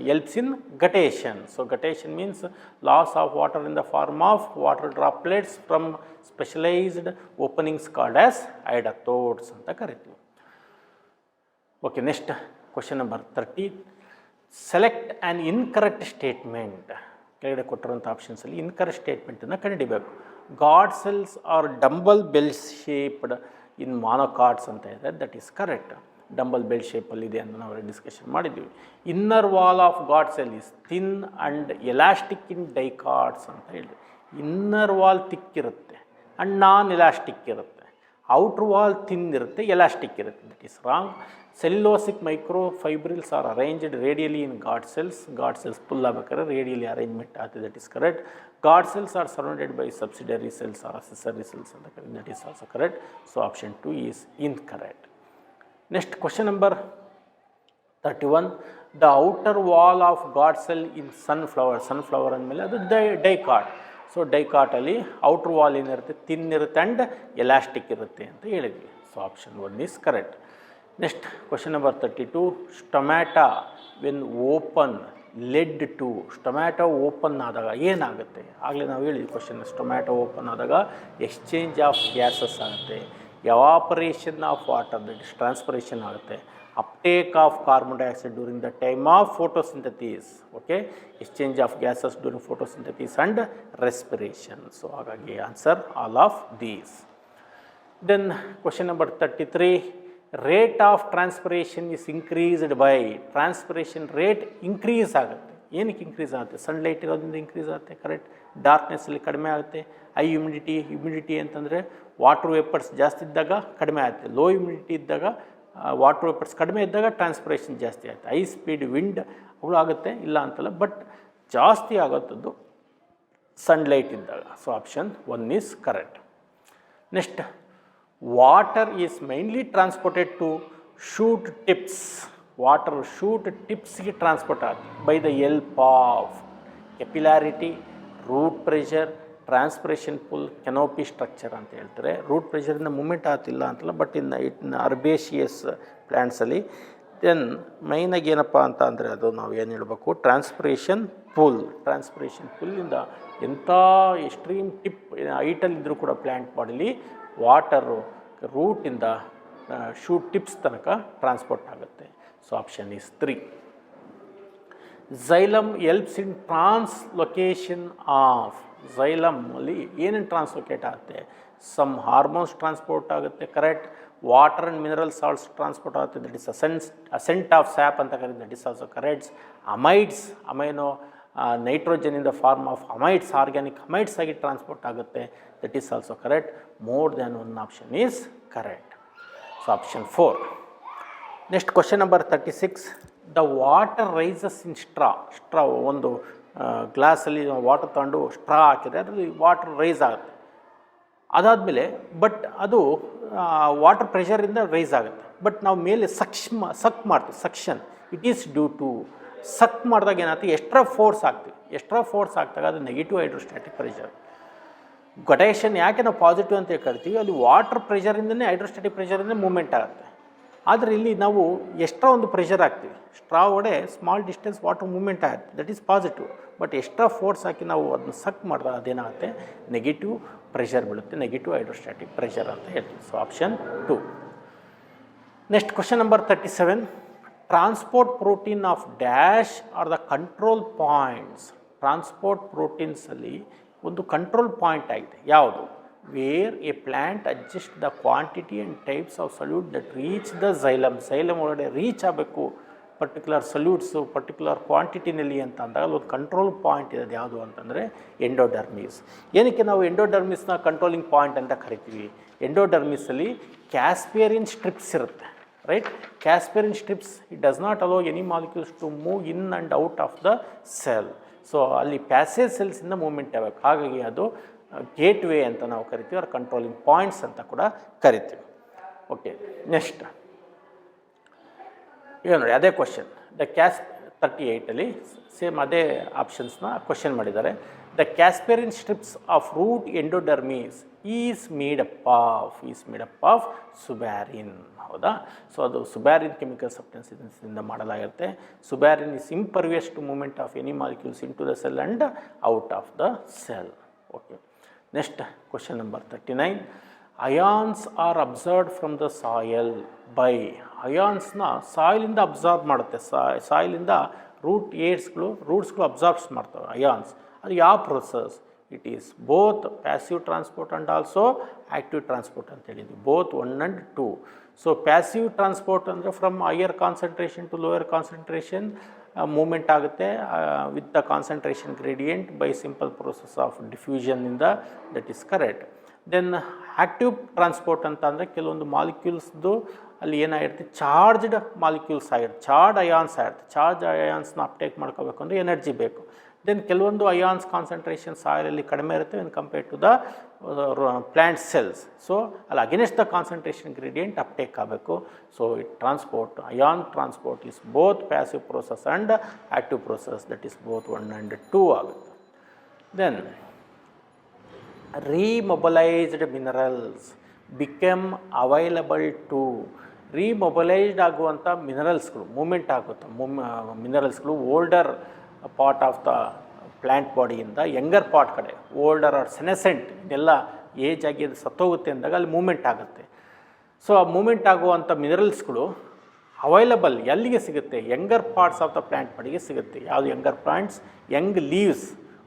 helps in guttation. So guttation means loss of water in the form of water droplets from specialized openings called as hydrothodes ಅಂತ ಕರಿತೀವಿ. Okay, next question number 30. Select an incorrect statement. ಕೆಳಗಡೆ ಕೊಟ್ಟಿರುವಂಥ ಆಪ್ಷನ್ಸಲ್ಲಿ incorrect ಸ್ಟೇಟ್ಮೆಂಟನ್ನು ಕಂಡುಹಿಡಿಬೇಕು. Guard cells are dumbbell shaped in monocots ಅಂತ ಇದೆ, that is correct. Dumbbell ಶೇಪಲ್ಲಿದೆ ಅಂತ ನಾವು ಡಿಸ್ಕಷನ್ ಮಾಡಿದ್ದೀವಿ. Inner wall of guard cell is thin and elastic in dicots ಅಂತ ಹೇಳಿ. ಇನ್ನರ್ ವಾಲ್ ತಿಕ್ಕಿರುತ್ತೆ ಆ್ಯಂಡ್ ನಾನ್ ಎಲಾಸ್ಟಿಕ್ ಇರುತ್ತೆ. ಔಟ್ರ್ ವಾಲ್ ಥಿನ್ ಇರುತ್ತೆ, ಎಲಾಸ್ಟಿಕ್ ಇರುತ್ತೆ, that is wrong. Cellulosic micro ಫೈಬ್ರಿಲ್ಸ್ are arranged radially in guard cells. Guard cells full ಆಗಬೇಕಾದ್ರೆ radially arrangement ಆಗ್ತದೆ, that is correct. Guard cells are surrounded by subsidiary cells or accessory cells ಅಂತ ಕರೀತಾರೆ, that is also correct. So option 2 is incorrect. Next question number 31. The outer wall of God cell in sunflower. Sunflower ಅಂದಮೇಲೆ ಅದು dicot. So ಡೈಕಾಟಲ್ಲಿ outer wall ಏನಿರುತ್ತೆ, thin ಇರುತ್ತೆ and elastic ಇರುತ್ತೆ ಅಂತ ಹೇಳಿದ್ವಿ. So option 1 is correct. Next question number 32. Stomata when open led to. Stomata open ಆದಾಗ ಏನಾಗುತ್ತೆ? ಆಗಲೇ ನಾವು ಹೇಳಿದ್ವಿ ಕ್ವಶನ್. ಸ್ಟೊಮ್ಯಾಟೊ ಓಪನ್ ಆದಾಗ ಎಕ್ಸ್ಚೇಂಜ್ ಆಫ್ ಗ್ಯಾಸಸ್ ಆಗುತ್ತೆ, evaporation of water, that is transpiration ಆಗುತ್ತೆ, uptake of carbon dioxide during the time of photosynthesis. Okay, exchange of gases during photosynthesis and respiration. So ಹಾಗಾಗಿ answer all of these. Then question number 33. Rate of transpiration is increased by. Transpiration rate increase ಆಗುತ್ತೆ. ಏನಕ್ಕೆ increase ಆಗುತ್ತೆ? Sunlight ಇರೋದ್ರಿಂದ increase ಆಗುತ್ತೆ, correct. ಡಾರ್ಕ್ನೆಸ್ಸಲ್ಲಿ ಕಡಿಮೆ ಆಗುತ್ತೆ. High humidity ಅಂತಂದರೆ water vapours ಜಾಸ್ತಿ ಇದ್ದಾಗ ಕಡಿಮೆ ಆಗುತ್ತೆ. ಲೋ ಹ್ಯುಮಿಡಿಟಿ ಇದ್ದಾಗ ವಾಟರ್ ವೇಪರ್ಸ್ ಕಡಿಮೆ ಇದ್ದಾಗ ಟ್ರಾನ್ಸ್ಪಿರೇಷನ್ ಜಾಸ್ತಿ ಆಗುತ್ತೆ. ಹೈ ಸ್ಪೀಡ್ ವಿಂಡ್ ಅವು ಆಗುತ್ತೆ, ಇಲ್ಲ ಅಂತಲ್ಲ, ಬಟ್ ಜಾಸ್ತಿ ಆಗೋಂಥದ್ದು ಸನ್ಲೈಟ್ ಇದ್ದಾಗ. So option 1 is correct. Next, water is mainly transported to shoot tips. Water shoot ಟಿಪ್ಸ್ಗೆ ಟ್ರಾನ್ಸ್ಪೋರ್ಟ್ ಆಗುತ್ತೆ by the help of capillarity, root pressure, transpiration pull, canopy structure ಅಂತ ಹೇಳ್ತಾರೆ. ರೂಟ್ ಪ್ರೆಷರಿಂದ ಮೂಮೆಂಟ್ ಆಗ್ತಿಲ್ಲ ಅಂತಲ್ಲ, ಬಟ್ ಇನ್ ಅರ್ಬೇಷಿಯಸ್ ಪ್ಲ್ಯಾಂಟ್ಸಲ್ಲಿ. ದೆನ್ ಮೈನಾಗಿ ಏನಪ್ಪ ಅಂತ ಅಂದರೆ ಅದು ನಾವು ಏನು ಹೇಳಬೇಕು, ಟ್ರಾನ್ಸ್ಪಿರೇಷನ್ ಪುಲ್. ಟ್ರಾನ್ಸ್ಪಿರೇಷನ್ ಪುಲ್ಲಿಂದ ಎಂಥ ಎಕ್ಸ್ಟ್ರೀಮ್ ಟಿಪ್ ಹೈಟಲ್ಲಿದ್ದರೂ ಕೂಡ ಪ್ಲ್ಯಾಂಟ್ ಬಾಡಿಲಿ ವಾಟರು ರೂಟಿಂದ ಶೂಟ್ ಟಿಪ್ಸ್ ತನಕ ಟ್ರಾನ್ಸ್ಪೋರ್ಟ್ ಆಗುತ್ತೆ. So option is 3. Xylem helps in translocation of. ಝೈಲಮಲ್ಲಿ ಏನೇನು ಟ್ರಾನ್ಸ್ಲೊಕೇಟ್ ಆಗುತ್ತೆ? ಸಮ್ ಹಾರ್ಮೋನ್ಸ್ ಟ್ರಾನ್ಸ್ಪೋರ್ಟ್ ಆಗುತ್ತೆ, correct. Water and mineral salts transport ಆಗುತ್ತೆ, that is ascent of sap ಅಂತ ಕರೀತಾರೆ, that is also correct. Amides, amino nitrogen in the form of amides, organic amides ಆಗಿ transport ಆಗುತ್ತೆ, that is also correct. More than 1 option is correct. So option 4. Next question number 36. The water rises in straw. Straw ಒಂದು ಗ್ಲಾಸಲ್ಲಿ water ತಗೊಂಡು straw ಹಾಕಿದರೆ ಅದರಲ್ಲಿ water rice ಆಗುತ್ತೆ. ಅದಾದಮೇಲೆ but ಅದು ವಾಟರ್ ಪ್ರೆಷರಿಂದ ರೈಸ್ ಆಗುತ್ತೆ. ಬಟ್ ನಾವು ಮೇಲೆ ಸಕ್ ಮಾಡ್ತೀವಿ, suction, it is due to suck ಮಾಡಿದಾಗ ಏನಾಗ್ತದೆ, ಎಕ್ಸ್ಟ್ರಾ ಫೋರ್ಸ್ ಆಗ್ತೀವಿ. ಎಕ್ಸ್ಟ್ರಾ ಫೋರ್ಸ್ ಆಗ್ತಾಗ ಅದು ನೆಗೆಟಿವ್ ಹೈಡ್ರೋಸ್ಟ್ಯಾಟಿಕ್ ಪ್ರೆಷರ್. ಕೊಟೇಷನ್ ಯಾಕೆ ನಾವು ಪಾಸಿಟಿವ್ ಅಂತ ಕರಿತೀವಿ, ಅಲ್ಲಿ ವಾಟರ್ ಪ್ರೆಷರಿಂದನೇ ಹೈಡ್ರೋಸ್ಟ್ಯಾಟಿಕ್ ಪ್ರೆಷರಿಂದ ಮೂವ್ಮೆಂಟ್ ಆಗುತ್ತೆ. ಆದರೆ ಇಲ್ಲಿ ನಾವು ಎಕ್ಸ್ಟ್ರಾ ಒಂದು ಪ್ರೆಷರ್ ಹಾಕ್ತೀವಿ, ಸ್ಟ್ರಾ ಒಡೆ ಸ್ಮಾಲ್ ಡಿಸ್ಟೆನ್ಸ್ ವಾಟರ್ ಮೂವ್ಮೆಂಟ್ ಆಗುತ್ತೆ, that is positive. But extra force ಹಾಕಿ ನಾವು ಅದನ್ನ ಸಕ್ ಮಾಡಿದಾಗ ಅದೇನಾಗುತ್ತೆ, ನೆಗೆಟಿವ್ ಪ್ರೆಷರ್ ಬೀಳುತ್ತೆ, ನೆಗೆಟಿವ್ ಹೈಡ್ರೋಸ್ಟ್ಯಾಟಿಕ್ ಪ್ರೆಷರ್ ಅಂತ ಹೇಳ್ತೀವಿ. So option 2. Next question number 37. Transport protein of dash are the control points. Transport ಪ್ರೋಟೀನ್ಸಲ್ಲಿ ಒಂದು ಕಂಟ್ರೋಲ್ ಪಾಯಿಂಟ್ ಆಗಿದೆ, ಯಾವುದು? Where a plant adjust the quantity and types of solute that reach the xylem. Xylem ಒಳಗಡೆ reach ಆಗಬೇಕು particular ಸಲ್ಯೂಟ್ಸು particular ಕ್ವಾಂಟಿಟಿನಲ್ಲಿ ಅಂತ ಅಂದಾಗ ಒಂದು control point ಇರೋದು ಯಾವುದು ಅಂತಂದರೆ ಎಂಡೋಡರ್ಮಿಸ್. ಏನಕ್ಕೆ ನಾವು ಎಂಡೋಡರ್ಮಿಸ್ನ ಕಂಟ್ರೋಲಿಂಗ್ ಪಾಯಿಂಟ್ ಅಂತ ಕರಿತೀವಿ? ಎಂಡೋಡರ್ಮಿಸಲ್ಲಿ ಕ್ಯಾಸ್ಪಿಯರಿನ್ ಸ್ಟ್ರಿಪ್ಸ್ ಇರುತ್ತೆ, right? Casparian strips it does not allow any molecules to move in and out of the cell. So ಅಲ್ಲಿ ಪ್ಯಾಸೇಜ್ ಸೆಲ್ಸಿಂದ ಮೂವ್ಮೆಂಟ್ ಆಗಬೇಕು. ಹಾಗಾಗಿ ಅದು ಗೇಟ್ ವೇ ಅಂತ ನಾವು ಕರಿತೀವಿ, ಅವ್ರ ಕಂಟ್ರೋಲಿಂಗ್ ಪಾಯಿಂಟ್ಸ್ ಅಂತ ಕೂಡ ಕರಿತೀವಿ. ಓಕೆ, ನೆಕ್ಸ್ಟ್ ಈಗ ನೋಡಿ ಅದೇ ಕ್ವಶನ್. ದ 38ಅಲ್ಲಿ ಸೇಮ್ ಅದೇ ಆಪ್ಷನ್ಸ್ನ ಕ್ವಶನ್ ಮಾಡಿದ್ದಾರೆ. The Casparian strips of root endodermis is made up of suberin. ಹೌದಾ? ಸೊ ಅದು ಸುಬ್ಯಾರಿನ್ ಕೆಮಿಕಲ್ ಸಬ್ಸ್ಟೆನ್ಸಿಂದ ಮಾಡಲಾಗಿರುತ್ತೆ. Suberin is impervious to movement of any molecules into the cell and out of the cell. Okay, next question number 39. Ions are absorbed from the soil by. ಅಯಾನ್ಸ್ನ ಸಾಯಿಲಿಂದ absorb ಮಾಡುತ್ತೆ, ಸಾಯಿಲಿಂದ ರೂಟ್ಸ್ಗಳು absorbs ಮಾಡ್ತವೆ ions. ಅದು ಯಾವ process? It is both passive transport and also active transport ಅಂತ ಹೇಳಿದ್ವಿ, both 1 and 2. So passive transport ಅಂದರೆ from higher concentration to lower concentration movement ಆಗುತ್ತೆ with the concentration gradient by simple process of ಡಿಫ್ಯೂಷನ್ನಿಂದ, that is correct. Then active transport ಅಂತ ಅಂದರೆ ಕೆಲವೊಂದು ಮಾಲಿಕ್ಯೂಲ್ಸ್ದು ಅಲ್ಲಿ ಏನಾಗಿರುತ್ತೆ, ಚಾರ್ಜ್ಡ್ ಮಾಲಿಕ್ಯೂಲ್ಸ್ ಆಗಿರುತ್ತೆ, ಚಾರ್ಜ್ ಅಯಾನ್ಸ್ ಆಗಿರುತ್ತೆ. ಚಾರ್ಜ್ ಅಯಾನ್ಸ್ನ ಅಪ್ಟೇಕ್ ಮಾಡ್ಕೋಬೇಕು ಅಂದರೆ ಎನರ್ಜಿ ಬೇಕು. ದೆನ್ ಕೆಲವೊಂದು ಅಯಾನ್ಸ್ ಕಾನ್ಸಂಟ್ರೇಷನ್ ಸಾಯಿಲಲ್ಲಿ ಕಡಿಮೆ ಇರುತ್ತೆ when compare to the plant cells. So ಅಲ್ಲಿ against the concentration gradient uptake ಆಗಬೇಕು. So it transport, ion transport is both passive process and active process, that is both 1 and 2 ಆಗುತ್ತೆ. Then remobilised minerals become available to. Remobilised ಆಗುವಂಥ ಮಿನರಲ್ಸ್ಗಳು, movement ಆಗುತ್ತೆ ಮಿನರಲ್ಸ್ಗಳು older part of the plant ಬಾಡಿಯಿಂದ younger part ಕಡೆ, older or senescent ಇದೆಲ್ಲ age ಆಗಿ ಅದು ಸತ್ತೋಗುತ್ತೆ ಅಂದಾಗ ಅಲ್ಲಿ ಮೂಮೆಂಟ್ ಆಗುತ್ತೆ. ಸೊ ಆ ಮೂಮೆಂಟ್ ಆಗುವಂಥ ಮಿನರಲ್ಸ್ಗಳು ಅವೈಲಬಲ್ ಎಲ್ಲಿಗೆ ಸಿಗುತ್ತೆ? Younger parts of the plant ಬಾಡಿಗೆ ಸಿಗುತ್ತೆ. ಯಾವುದು younger plants? Young leaves,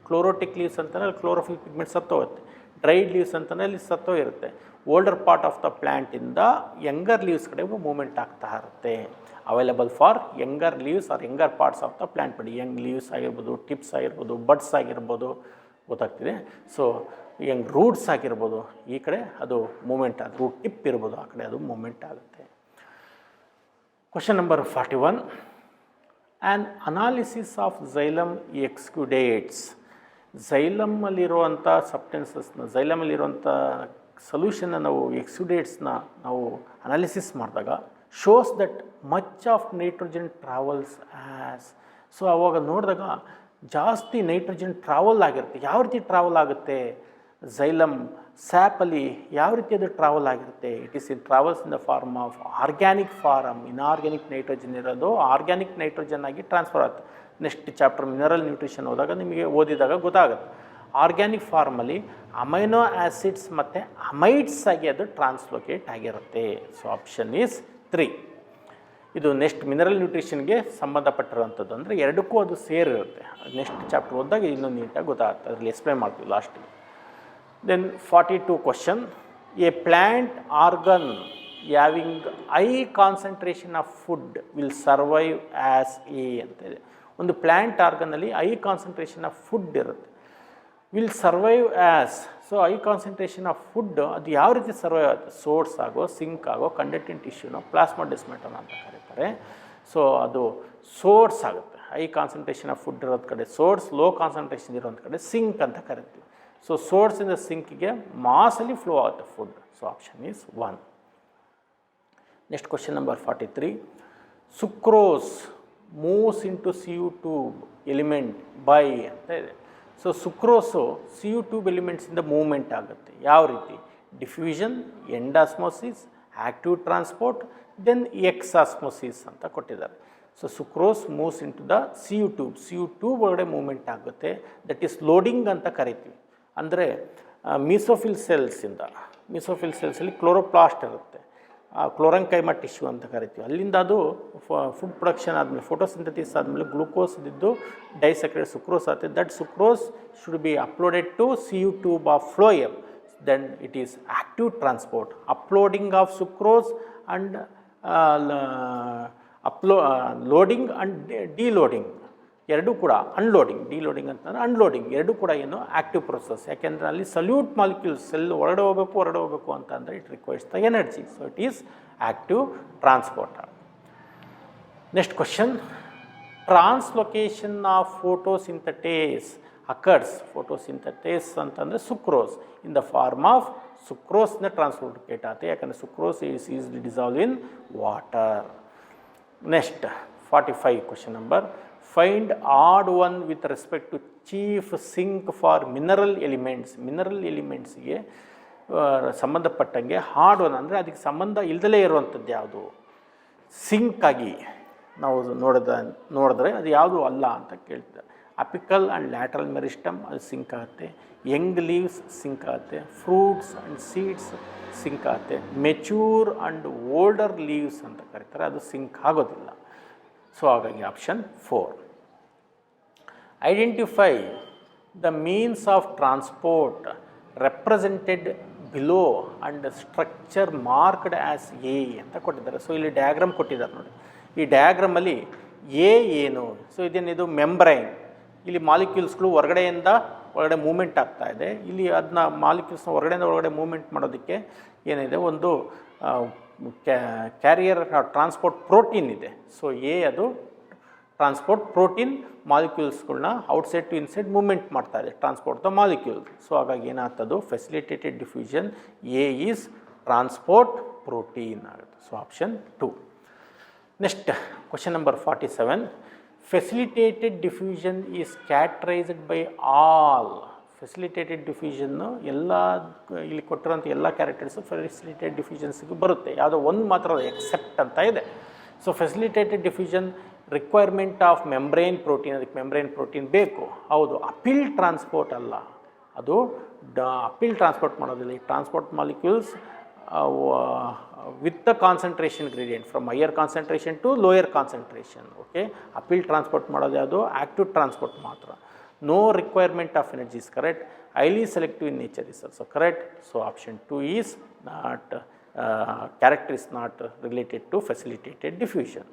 chlorotic leaves ಅಂತಂದರೆ ಕ್ಲೋರೋಫಿಲ್ ಪಿಗ್ಮೆಂಟ್ ಸತ್ತೋಗುತ್ತೆ. ಡ್ರೈಡ್ ಲೀವ್ಸ್ ಅಂತಂದರೆ ಅಲ್ಲಿ ಸತ್ತೋಗಿರುತ್ತೆ. ಓಲ್ಡರ್ ಪಾರ್ಟ್ ಆಫ್ ದ ಪ್ಲ್ಯಾಂಟಿಂದ ಯಂಗರ್ ಲೀವ್ಸ್ ಕಡೆಗೂ ಮೂಮೆಂಟ್ ಆಗ್ತಾ ಇರುತ್ತೆ. Available for younger leaves or younger parts of the plant body. Young leaves ಆಗಿರ್ಬೋದು, ಟಿಪ್ಸ್ ಆಗಿರ್ಬೋದು, ಬಡ್ಸ್ ಆಗಿರ್ಬೋದು, ಗೊತ್ತಾಗ್ತಿದೆ. ಸೊ ಯಂಗ್ ರೂಟ್ಸ್ ಆಗಿರ್ಬೋದು, ಈ ಕಡೆ ಅದು ಮೂಮೆಂಟ್ ಅದು ರೂಟ್ ಟಿಪ್ ಇರ್ಬೋದು, ಆ ಕಡೆ ಅದು ಮೂಮೆಂಟ್ ಆಗುತ್ತೆ. Question number 41. An analysis of xylem exudates. ಝೈಲಮಲ್ಲಿರುವಂಥ ಸಬ್ಸ್ಟೆನ್ಸಸ್ನ, ಝೈಲಮಲ್ಲಿರುವಂಥ ಸೊಲ್ಯೂಷನ್ನ ನಾವು ಎಕ್ಸ್ಕ್ಯುಡೇಟ್ಸ್ನ ನಾವು ಅನಾಲಿಸಿಸ್ ಮಾಡಿದಾಗ shows that much of nitrogen travels as. So ಅವಾಗ ನೋಡಿದಾಗ ಜಾಸ್ತಿ ನೈಟ್ರೋಜನ್ ಟ್ರಾವೆಲ್ ಆಗಿರುತ್ತೆ. ಯಾವ ರೀತಿ ಟ್ರಾವೆಲ್ ಆಗುತ್ತೆ? ಝೈಲಮ್ ಸ್ಯಾಪಲ್ಲಿ ಯಾವ ರೀತಿ ಅದು ಟ್ರಾವೆಲ್ ಆಗಿರುತ್ತೆ? It is in travels in the form of organic form. Inorganic nitrogen ಇರೋದು ಆರ್ಗ್ಯಾನಿಕ್ ನೈಟ್ರೋಜನ್ ಆಗಿ ಟ್ರಾನ್ಸ್ಫರ್ ಆಗುತ್ತೆ. ನೆಕ್ಸ್ಟ್ ಚಾಪ್ಟರ್ ಮಿನರಲ್ ನ್ಯೂಟ್ರಿಷನ್ ಹೋದಾಗ ನಿಮಗೆ ಓದಿದಾಗ ಗೊತ್ತಾಗುತ್ತೆ. ಆರ್ಗ್ಯಾನಿಕ್ ಫಾರ್ಮಲ್ಲಿ ಅಮೈನೋ ಆ್ಯಸಿಡ್ಸ್ ಮತ್ತು ಅಮೈಡ್ಸ್ ಆಗಿ ಅದು ಟ್ರಾನ್ಸ್ಲೋಕೇಟ್ ಆಗಿರುತ್ತೆ. So option is 3. ಇದು ನೆಕ್ಸ್ಟ್ ಮಿನರಲ್ ನ್ಯೂಟ್ರಿಷನ್ಗೆ ಸಂಬಂಧಪಟ್ಟಿರುವಂಥದ್ದು, ಅಂದರೆ ಎರಡಕ್ಕೂ ಅದು ಸೇರಿರುತ್ತೆ. ನೆಕ್ಸ್ಟ್ ಚಾಪ್ಟರ್ ಓದಿದಾಗ ಇನ್ನೂ ನೀಟಾಗಿ ಗೊತ್ತಾಗುತ್ತೆ, ಅದರಲ್ಲಿ ಎಕ್ಸ್ಪ್ಲೈನ್ ಮಾಡ್ತೀವಿ ಲಾಸ್ಟಿಗೆ. Then 42 question. A plant organ having high concentration of food will survive as a ಅಂತ ಇದೆ. ಒಂದು ಪ್ಲ್ಯಾಂಟ್ ಆರ್ಗನಲ್ಲಿ ಹೈ ಕಾನ್ಸಂಟ್ರೇಷನ್ ಆಫ್ ಫುಡ್ ಇರುತ್ತೆ, will survive as. So high concentration of food ಅದು ಯಾವ ರೀತಿ ಸರ್ವೈವ್ ಆಗುತ್ತೆ? ಸೋರ್ಸ್ ಆಗೋ, ಸಿಂಕ್ ಆಗೋ, ಕಂಡಕ್ಟಿಂಗ್ ಟಿಶ್ಯೂನೋ, ಪ್ಲಾಸ್ಮಾ ಡೆಸ್ಮೆಟೋನ ಅಂತ ಕರೀತಾರೆ. ಸೊ ಅದು ಸೋರ್ಸ್ ಆಗುತ್ತೆ. ಹೈ ಕಾನ್ಸಂಟ್ರೇಷನ್ ಆಫ್ ಫುಡ್ ಇರೋದು ಕಡೆ ಸೋರ್ಸ್, ಲೋ ಕಾನ್ಸಂಟ್ರೇಷನ್ ಇರೋಂಥ ಕಡೆ ಸಿಂಕ್ ಅಂತ ಕರಿತೀವಿ. ಸೊ ಸೋರ್ಸಿಂದ ಸಿಂಕಿಗೆ ಮಾಸಲ್ಲಿ ಫ್ಲೋ ಆಗುತ್ತೆ food. So option is 1. Next question number 43. Sucrose moves into CO2 element by ಅಂತ ಇದೆ. ಸೊ ಸುಕ್ರೋಸು CO2 ಎಲಿಮೆಂಟ್ಸಿಂದ ಮೂವ್ಮೆಂಟ್ ಆಗುತ್ತೆ. ಯಾವ ರೀತಿ? ಡಿಫ್ಯೂಷನ್, ಎಂಡಾಸ್ಮೋಸಿಸ್, ಆ್ಯಕ್ಟಿವ್ ಟ್ರಾನ್ಸ್ಪೋರ್ಟ್, ದೆನ್ ಎಕ್ಸಾಸ್ಮೋಸಿಸ್ ಅಂತ ಕೊಟ್ಟಿದ್ದಾರೆ. So sucrose moves into the CO2 ಒಳಗಡೆ ಮೂವ್ಮೆಂಟ್ ಆಗುತ್ತೆ. ದಟ್ ಈಸ್ ಲೋಡಿಂಗ್ ಅಂತ ಕರಿತೀವಿ. ಅಂದರೆ ಮೀಸೋಫಿಲ್ ಸೆಲ್ಸಲ್ಲಿ ಕ್ಲೋರೋಪ್ಲಾಸ್ಟ್ ಇರುತ್ತೆ, ಕ್ಲೋರಂಕೈಮಾ ಟಿಶ್ಯೂ ಅಂತ ಕರಿತೀವಿ. ಅಲ್ಲಿಂದ ಅದು ಫುಡ್ ಪ್ರೊಡಕ್ಷನ್ ಆದಮೇಲೆ, ಫೋಟೋಸಿಂಥಸಿಸ್ ಆದಮೇಲೆ ಗ್ಲೂಕೋಸ್ ಇದ್ದು ಡೈಸೆಕ್ರೇಟ್ ಸುಕ್ರೋಸ್ ಆಗುತ್ತೆ. That sucrose should be uploaded to CO2 of phloem. Then it is active transport, uploading of sucrose and loading and deloading ಎರಡೂ ಕೂಡ, ಅನ್ಲೋಡಿಂಗ್, ಡಿಲೋಡಿಂಗ್ ಅಂತಂದರೆ ಅನ್ಲೋಡಿಂಗ್ ಎರಡೂ ಕೂಡ ಏನು ಆ್ಯಕ್ಟಿವ್ ಪ್ರೊಸೆಸ್. ಯಾಕೆಂದರೆ ಅಲ್ಲಿ ಸಲ್ಯೂಟ್ ಮಾಲಿಕ್ಯೂಲ್ಸ್ ಸೆಲ್ ಹೊರಗಡೆ ಹೋಗಬೇಕು ಅಂತಂದರೆ it requires the energy. So it is active transporter. Next question. Translocation of photosynthates occurs. Photosynthates ಅಂತಂದರೆ sucrose in the form of ಸುಕ್ರೋಸ್ನ ಟ್ರಾನ್ಸ್ಲೋಕೇಟ್ ಆಗುತ್ತೆ. ಯಾಕಂದರೆ sucrose is easily dissolve in water. Next 45 question number. Find odd one with respect to chief sink for mineral elements. Mineral ಎಲಿಮೆಂಟ್ಸ್ಗೆ ಸಂಬಂಧಪಟ್ಟಂಗೆ hard one ಅಂದರೆ ಅದಕ್ಕೆ ಸಂಬಂಧ ಇಲ್ದಲೇ ಇರುವಂಥದ್ದು ಯಾವುದು ಸಿಂಕ್ ಆಗಿ ನಾವು ನೋಡಿದ್ರೆ ಅದು ಯಾವುದು ಅಲ್ಲ ಅಂತ ಕೇಳ್ತಾರೆ. ಅಪಿಕಲ್ ಆ್ಯಂಡ್ ಲ್ಯಾಟ್ರಲ್ ಮೆರಿಸ್ಟಮ್ ಅದು ಸಿಂಕ್ ಆಗುತ್ತೆ. ಯಂಗ್ ಲೀವ್ಸ್ ಸಿಂಕ್ ಆಗುತ್ತೆ. ಫ್ರೂಟ್ಸ್ ಆ್ಯಂಡ್ ಸೀಡ್ಸ್ ಸಿಂಕ್ ಆಗುತ್ತೆ. ಮೆಚ್ಯೂರ್ ಆ್ಯಂಡ್ ಓಲ್ಡರ್ ಲೀವ್ಸ್ ಅಂತ ಕರೀತಾರೆ, ಅದು ಸಿಂಕ್ ಆಗೋದಿಲ್ಲ. ಸೊ ಹಾಗಾಗಿ option 4. Identify the means of transport represented below and structure marked as a ಅಂತ ಕೊಟ್ಟಿದ್ದಾರೆ. ಸೊ ಇಲ್ಲಿ ಡಯಾಗ್ರಾಮ್ ಕೊಟ್ಟಿದ್ದಾರೆ ನೋಡಿ. ಈ ಡಯಾಗ್ರಾಮಲ್ಲಿ ಎ ಏನು? ಸೊ ಇದೇನಿದು ಮೆಂಬ್ರೈನ್. ಇಲ್ಲಿ ಮಾಲಿಕ್ಯೂಲ್ಸ್ಗಳು ಒಳಗಡೆ ಮೂಮೆಂಟ್ ಆಗ್ತಾ ಇದೆ. ಇಲ್ಲಿ ಅದನ್ನ ಮಾಲಿಕ್ಯೂಲ್ಸ್ನ ಹೊರಗಡೆಯಿಂದ ಒಳಗಡೆ ಮೂಮೆಂಟ್ ಮಾಡೋದಕ್ಕೆ ಏನಿದೆ, ಒಂದು ಕ್ಯಾರಿಯರ್ ಟ್ರಾನ್ಸ್ಪೋರ್ಟ್ ಪ್ರೋಟೀನ್ ಇದೆ. ಸೊ ಎ ಅದು ಟ್ರಾನ್ಸ್ಪೋರ್ಟ್ ಪ್ರೋಟೀನ್ ಮಾಲಿಕ್ಯೂಲ್ಸ್ಗಳನ್ನ ಔಟ್ಸೈಡ್ ಟು ಇನ್ಸೈಡ್ ಮೂವ್ಮೆಂಟ್ ಮಾಡ್ತಾ ಇದೆ, ಟ್ರಾನ್ಸ್ಪೋರ್ಟ್ ದ ಮಾಲಿಕ್ಯೂಲ್. ಸೊ ಹಾಗಾಗಿ ಏನಾಗ್ತದು, facilitated diffusion a is transport protein ಆಗುತ್ತೆ. So option 2. Next question number 47. Facilitated diffusion is characterised by all. Facilitated ಡಿಫ್ಯೂಷನ್ನು ಎಲ್ಲ ಇಲ್ಲಿ ಕೊಟ್ಟಿರೋಂಥ ಎಲ್ಲ ಕ್ಯಾರೆಕ್ಟರ್ಸು ಫೆಸಿಲಿಟೇಟೆಡ್ ಡಿಫ್ಯೂಷನ್ಸ್ಗೆ ಬರುತ್ತೆ. ಯಾವುದೋ ಒಂದು ಮಾತ್ರ ಎಕ್ಸೆಪ್ಟ್ ಅಂತ ಇದೆ. So facilitated diffusion requirement of membrane protein, ಅದಕ್ಕೆ ಮೆಂಬ್ರೈನ್ ಪ್ರೋಟೀನ್ ಬೇಕು. ಹೌದು, ಅಪೀಲ್ ಟ್ರಾನ್ಸ್ಪೋರ್ಟ್ ಅಲ್ಲ, ಅದು ಅಪೀಲ್ ಟ್ರಾನ್ಸ್ಪೋರ್ಟ್ ಮಾಡೋದಿಲ್ಲ. ಈ transport molecules with the concentration gradient from higher concentration to lower concentration. Okay, ಅಪೀಲ್ ಟ್ರಾನ್ಸ್ಪೋರ್ಟ್ ಮಾಡೋದು ಯಾವುದು, ಆ್ಯಕ್ಟಿವ್ ಟ್ರಾನ್ಸ್ಪೋರ್ಟ್ ಮಾತ್ರ. No requirement of energy is correct. Highly selective in nature is also correct. So option 2 is not, character is not related to facilitated diffusion.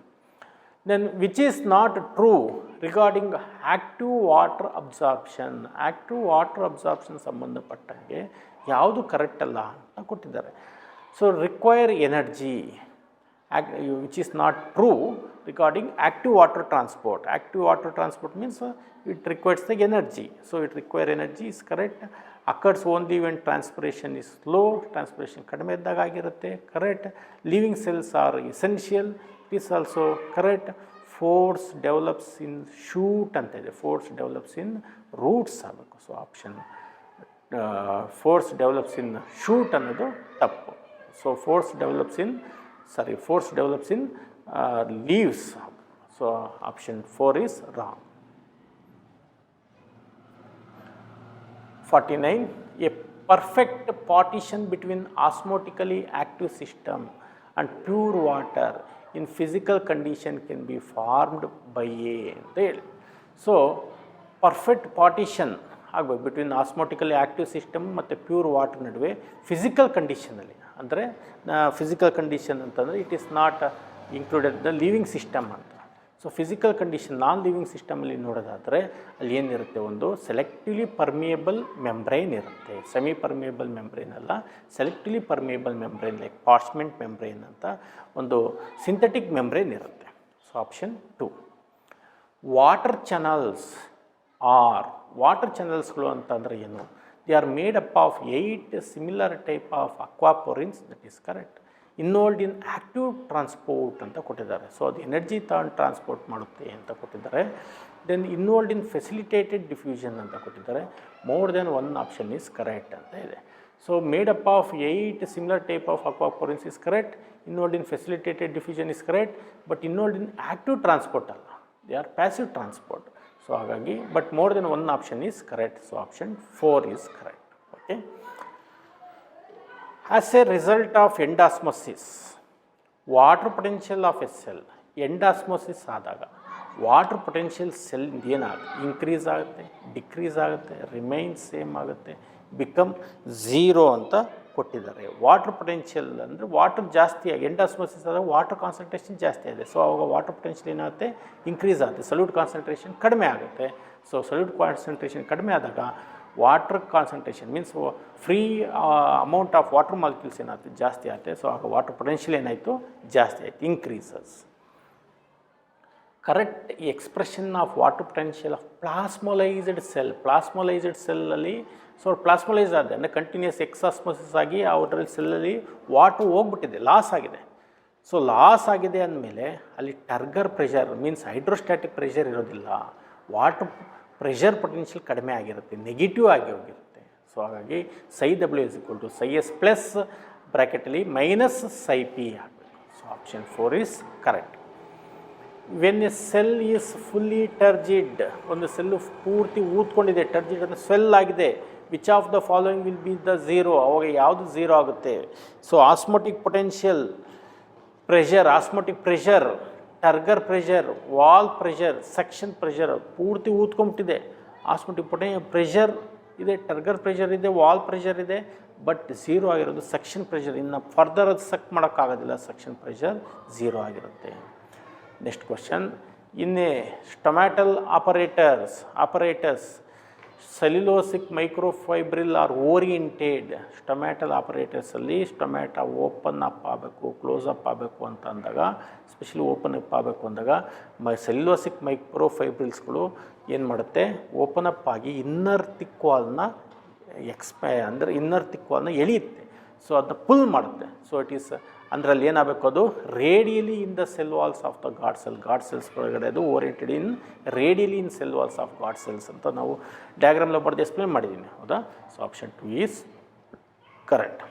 Then which is not true regarding active water absorption. Active water absorption ಸಂಬಂಧಪಟ್ಟಂಗೆ ಯಾವುದು correct ಅಲ್ಲ ಅಂತ ಕೊಟ್ಟಿದ್ದಾರೆ. So require energy, which is not true regarding active water transport. Active water transport means it requires the energy. So it require energy is correct. Occurs only when transpiration is low. Transpiration ಕಡಿಮೆ ಇದ್ದಾಗ ಆಗಿರುತ್ತೆ, correct. Living cells R essential, it is also correct. Force develops in shoot ಅಂತ ಇದೆ, force develops ಇನ್ roots ಆಗಬೇಕು. So option force develops ಇನ್ shoot ಅನ್ನೋದು ತಪ್ಪು. So force develops in leaves. So option 4 is wrong. 49. A perfect partition between osmotically active system and pure water in physical condition can be formed by A ಅಂತ ಹೇಳಿ. So perfect partition ಆಗಬೇಕು between osmotically active system ಮತ್ತು pure water ನಡುವೆ physical ಕಂಡೀಷನಲ್ಲಿ. ಅಂದರೆ physical condition ಅಂತಂದರೆ it is not included the living system ಅಂತ. So physical condition non living ಸಿಸ್ಟಮಲ್ಲಿ ನೋಡೋದಾದರೆ ಅಲ್ಲಿ ಏನಿರುತ್ತೆ, ಒಂದು ಸೆಲೆಕ್ಟಿವ್ಲಿ ಪರ್ಮಿಯಬಲ್ ಮೆಂಬ್ರೈನ್ ಇರುತ್ತೆ. ಸೆಮಿ ಪರ್ಮಿಯಬಲ್ ಮೆಂಬ್ರೈನ್ ಅಲ್ಲ, selectively permeable membrane, like parchment membrane ಅಂತ ಒಂದು ಸಿಂಥೆಟಿಕ್ ಮೆಂಬ್ರೈನ್ ಇರುತ್ತೆ. So option 2. Water channels water ಚಾನಲ್ಸ್ಗಳು ಅಂತಂದರೆ ಏನು? They R made up of 8 similar type of aquaporins, that is correct. Involved in active transport ಅಂತ ಕೊಟ್ಟಿದ್ದಾರೆ. So ಅದು ಎನರ್ಜಿ ತಗೊಂಡು ಟ್ರಾನ್ಸ್ಪೋರ್ಟ್ ಮಾಡುತ್ತೆ ಅಂತ ಕೊಟ್ಟಿದ್ದಾರೆ. Then involved in facilitated diffusion ಅಂತ ಕೊಟ್ಟಿದ್ದಾರೆ. More than one option is correct ಅಂತ ಇದೆ. So made up of 8 similar type of aquaporins is correct. Involved in facilitated diffusion is correct. But involved in active transport ಅಲ್ಲ, they are passive transport. So ಹಾಗಾಗಿ but more than one option is correct. So option 4 is correct. Okay. As a result of endosmosis, water potential of A cell, ಎಂಡಾಸ್ಮೋಸಿಸ್ ಆದಾಗ water potential cell ಏನಾಗುತ್ತೆ? Increase ಆಗುತ್ತೆ, decrease ಆಗುತ್ತೆ, remain same ಆಗುತ್ತೆ, become 0 ಅಂತ ಕೊಟ್ಟಿದ್ದಾರೆ. Water potential ಅಂದರೆ water ಜಾಸ್ತಿ ಆಗಿ ಎಂಡಾಸ್ಮೋಸಿಸ್ ಆದಾಗ ವಾಟರ್ ಕಾನ್ಸಂಟ್ರೇಷನ್ ಜಾಸ್ತಿ ಆಗಿದೆ. ಸೊ ಆವಾಗ ವಾಟರ್ ಪೊಟೆನ್ಷಿಯಲ್ ಏನಾಗುತ್ತೆ? ಇನ್ಕ್ರೀಸ್ ಆಗುತ್ತೆ. ಸಲ್ಯೂಟ್ ಕಾನ್ಸಂಟ್ರೇಷನ್ ಕಡಿಮೆ ಆಗುತ್ತೆ. ಸೊ ಸಲ್ಯೂಟ್ ಕಾನ್ಸಂಟ್ರೇಷನ್ ಕಡಿಮೆ ಆದಾಗ water concentration means free amount of water molecules ಏನಾಗುತ್ತೆ? ಜಾಸ್ತಿ ಆಗುತ್ತೆ. ಸೊ ಆಗ ವಾಟರ್ ಪೊಟೆನ್ಷಿಯಲ್ ಏನಾಯಿತು? ಜಾಸ್ತಿ ಆಯಿತು, increases. Correct expression of water potential of plasmolysed cell. Plasmolysed ಸೆಲ್ಲಲ್ಲಿ ಸೊ ಪ್ಲಾಸ್ಮೊಲೈಸ್ ಆಗಿದೆ ಅಂದರೆ ಕಂಟಿನ್ಯೂಸ್ ಎಕ್ಸಾಸ್ಮೋಸಿಸ್ ಆಗಿ ಅದರಲ್ಲಿ ಸೆಲ್ಲಲ್ಲಿ ವಾಟರ್ ಹೋಗ್ಬಿಟ್ಟಿದೆ, ಲಾಸ್ ಆಗಿದೆ. ಸೊ ಲಾಸ್ ಆಗಿದೆ ಅಂದಮೇಲೆ ಅಲ್ಲಿ turgor pressure means hydrostatic pressure ಇರೋದಿಲ್ಲ, ವಾಟರ್ ಪ್ರೆಷರ್ ಪೊಟೆನ್ಷಿಯಲ್ ಕಡಿಮೆ ಆಗಿರುತ್ತೆ, ನೆಗೆಟಿವ್ ಆಗಿ ಹೋಗಿರುತ್ತೆ. ಸೊ ಹಾಗಾಗಿ psi W is equal to psi S plus ಬ್ರ್ಯಾಕೆಟಲ್ಲಿ ಮೈನಸ್ ಸೈ ಪಿ ಆಗಬೇಕು. So option 4 is correct. When a cell is fully turgid, ಒಂದು cell ಪೂರ್ತಿ ಊದ್ಕೊಂಡಿದೆ, ಟರ್ಜಿಡ್ ಅಂದರೆ ಸ್ವೆಲ್ ಆಗಿದೆ, which of the following will be the 0? ಅವಾಗ ಯಾವುದು 0 ಆಗುತ್ತೆ? So osmotic potential, pressure, osmotic pressure, turgor pressure, wall pressure, suction pressure, ಪೂರ್ತಿ ಊದ್ಕೊಂಬಿಟ್ಟಿದೆ. ಆಸ್ಮೋಟಿಕ್ ಪ್ರೆಷರ್ ಇದೆ, ಟರ್ಗರ್ ಪ್ರೆಷರ್ ಇದೆ, ವಾಲ್ ಪ್ರೆಷರ್ ಇದೆ, ಬಟ್ 0 ಆಗಿರೋದು ಸೆಕ್ಷನ್ ಪ್ರೆಷರ್. ಇನ್ನು ಫರ್ದರ್ ಅದು ಸಕ್ ಮಾಡೋಕ್ಕಾಗೋದಿಲ್ಲ, ಸೆಕ್ಷನ್ ಪ್ರೆಷರ್ 0 ಆಗಿರುತ್ತೆ. Next question, in a stomatal apparatus cellulosic microfibril are oriented. Stomatal ಆಪರೇಟರ್ಸಲ್ಲಿ ಸ್ಟೊಮ್ಯಾಟ ಓಪನ್ ಅಪ್ ಆಗಬೇಕು, ಕ್ಲೋಸ್ ಅಪ್ ಆಗಬೇಕು ಅಂತ ಅಂದಾಗ, ಸ್ಪೆಷಲಿ ಓಪನ್ ಅಪ್ ಆಗಬೇಕು ಅಂದಾಗ ಸೆಲ್ಯುಲೋಸಿಕ್ ಮೈಕ್ರೋಫೈಬ್ರಿಲ್ಸ್ಗಳು ಏನು ಮಾಡುತ್ತೆ? ಓಪನ್ ಅಪ್ ಆಗಿ ಇನ್ನರ್ ತಿಕ್ ವಾಲ್ನ ಅಂದರೆ ಇನ್ನರ್ ತಿಕ್ ವಾಲ್ನ ಎಳೆಯುತ್ತೆ. ಸೊ ಅದನ್ನ ಪುಲ್ ಮಾಡುತ್ತೆ. ಸೊ ಇಟ್ ಈಸ್ ಅಂದರೆ ಅಲ್ಲಿ ಏನಾಗಬೇಕು? ಅದು radially in the cell walls of the guard cells ಒಳಗಡೆ ಅದು oriented in radially in cell walls of guard cells ಅಂತ ನಾವು ಡಯಾಗ್ರಾಮ್లో ಬರೆದು ಎಕ್ಸ್ಪ್ಲೇನ್ ಮಾಡಿದ್ದೀನಿ, ಹೌದಾ? So option 2 is correct.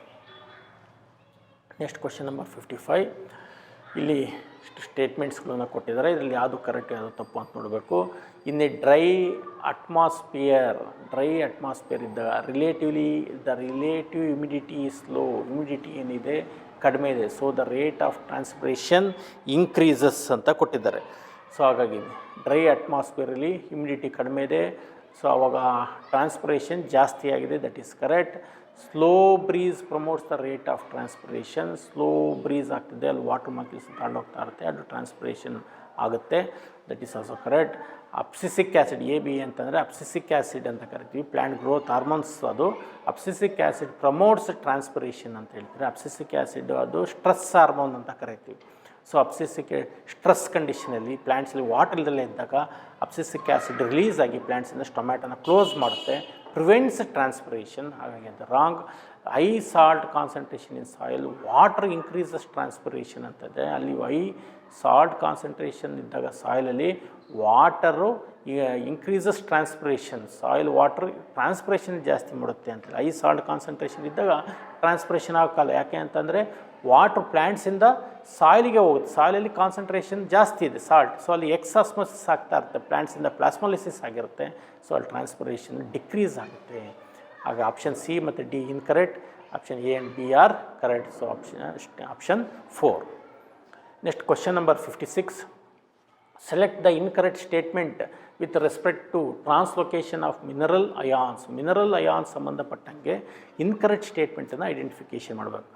Next question number 55. ಇಲ್ಲಿ ಸ್ಟೇಟ್ಮೆಂಟ್ಸ್ಗಳನ್ನ ಕೊಟ್ಟಿದ್ದಾರೆ, ಇದರಲ್ಲಿ ಯಾವುದು ಕರೆಕ್ಟ್ ಯಾವುದು ತಪ್ಪು ಅಂತ ನೋಡಬೇಕು. ಇನ್ ಎ ಡ್ರೈ ಅಟ್ಮಾಸ್ಫಿಯರ್ ಇದ್ದಾಗ relative humidity is low, humidity ಏನಿದೆ ಕಡಿಮೆ ಇದೆ. So the rate of transpiration increases ಅಂತ ಕೊಟ್ಟಿದ್ದಾರೆ. ಸೊ ಹಾಗಾಗಿ ಡ್ರೈ ಅಟ್ಮಾಸ್ಫಿಯರಲ್ಲಿ ಹ್ಯುಮಿಡಿಟಿ ಕಡಿಮೆ ಇದೆ, ಸೊ ಆವಾಗ ಟ್ರಾನ್ಸ್ಪಿರೇಷನ್ ಜಾಸ್ತಿ ಆಗಿದೆ, that is correct. Slow breeze promotes the rate of transpiration. Slow breeze ಆಗ್ತಿದೆ, ಅಲ್ಲಿ ವಾಟರ್ ಮಾಲಿಕ್ಯೂಲ್ಸ್ ತಗೊಂಡೋಗ್ತಾ ಇರುತ್ತೆ, ಅದು ಟ್ರಾನ್ಸ್ಪಿರೇಷನ್ ಆಗುತ್ತೆ, that is also correct. Abscisic acid, ABA ಅಂತಂದರೆ ಅಬ್ಸಿಸಿಕ್ ಆ್ಯಸಿಡ್ ಅಂತ ಕರಿತೀವಿ, ಪ್ಲ್ಯಾಂಟ್ ಗ್ರೋತ್ ಹಾರ್ಮೋನ್ಸ್ ಅದು. ಅಬ್ಸಿಸಿಕ್ ಆ್ಯಸಿಡ್ ಪ್ರಮೋಟ್ಸ್ ಟ್ರಾನ್ಸ್ಪಿರೇಷನ್ ಅಂತ ಹೇಳ್ತಾರೆ. ಅಬ್ಸಿಸಿಕ್ ಆ್ಯಸಿಡ್ ಅದು ಸ್ಟ್ರೆಸ್ ಹಾರ್ಮೋನ್ ಅಂತ ಕರಿತೀವಿ. ಸೊ ಅಬ್ಸಿಸಿಕ್ ಸ್ಟ್ರೆಸ್ ಕಂಡೀಷನಲ್ಲಿ ಪ್ಲ್ಯಾಂಟ್ಸಲ್ಲಿ ವಾಟರ್ ಇಲ್ಲದಲ್ಲೇ ಇದ್ದಾಗ ಅಬ್ಸಿಸಿಕ್ ಆ್ಯಸಿಡ್ ರಿಲೀಸ್ ಆಗಿ ಪ್ಲ್ಯಾಂಟ್ಸಿಂದ ಸ್ಟೊಮ್ಯಾಟೋನ ಕ್ಲೋಸ್ ಮಾಡುತ್ತೆ, ಪ್ರಿವೆಂಟ್ಸ್ ಟ್ರಾನ್ಸ್ಪಿರೇಷನ್. ಹಾಗಾಗಿ ಅದು wrong. High salt concentration in soil, water increases transpiration ಅಂತದೆ. ಅಲ್ಲಿ ಹೈ ಸಾಲ್ಟ್ ಕಾನ್ಸಂಟ್ರೇಷನ್ ಇದ್ದಾಗ ಸಾಯಿಲಲ್ಲಿ water increases transpiration, soil water transpiration ಜಾಸ್ತಿ ಮಾಡುತ್ತೆ ಅಂತ. ಹೈ ಸಾಲ್ಟ್ ಕಾನ್ಸಂಟ್ರೇಷನ್ ಇದ್ದಾಗ ಟ್ರಾನ್ಸ್ಪಿರೇಷನ್ ಆಗೋಕ್ಕಲ್ಲ, ಯಾಕೆ ಅಂತಂದರೆ ವಾಟರ್ ಪ್ಲ್ಯಾಂಟ್ಸಿಂದ ಸಾಯಿಲಿಗೆ ಹೋಗುತ್ತೆ, ಸಾಯಿಲಲ್ಲಿ ಕಾನ್ಸಂಟ್ರೇಷನ್ ಜಾಸ್ತಿ ಇದೆ ಸಾಲ್ಟ್. ಸೊ ಅಲ್ಲಿ ಎಕ್ಸಾಸ್ಮೋಸಿಸ್ ಆಗ್ತಾ ಇರುತ್ತೆ, ಪ್ಲ್ಯಾಂಟ್ಸಿಂದ ಪ್ಲಾಸ್ಮೋಲಿಸಿಸ್ ಆಗಿರುತ್ತೆ, ಸೊ ಅಲ್ಲಿ ಟ್ರಾನ್ಸ್ಪಿರೇಷನ್ ಡಿಕ್ರೀಸ್ ಆಗುತ್ತೆ. ಆಗ ಆಪ್ಷನ್ ಸಿ ಮತ್ತು D incorrect, option A and B are correct. So option 4. Next question number 56. Select the incorrect statement with respect to translocation of mineral ions. Mineral ions ಸಂಬಂಧಪಟ್ಟಂಗೆ incorrect ಸ್ಟೇಟ್ಮೆಂಟನ್ನು identification ಮಾಡಬೇಕು.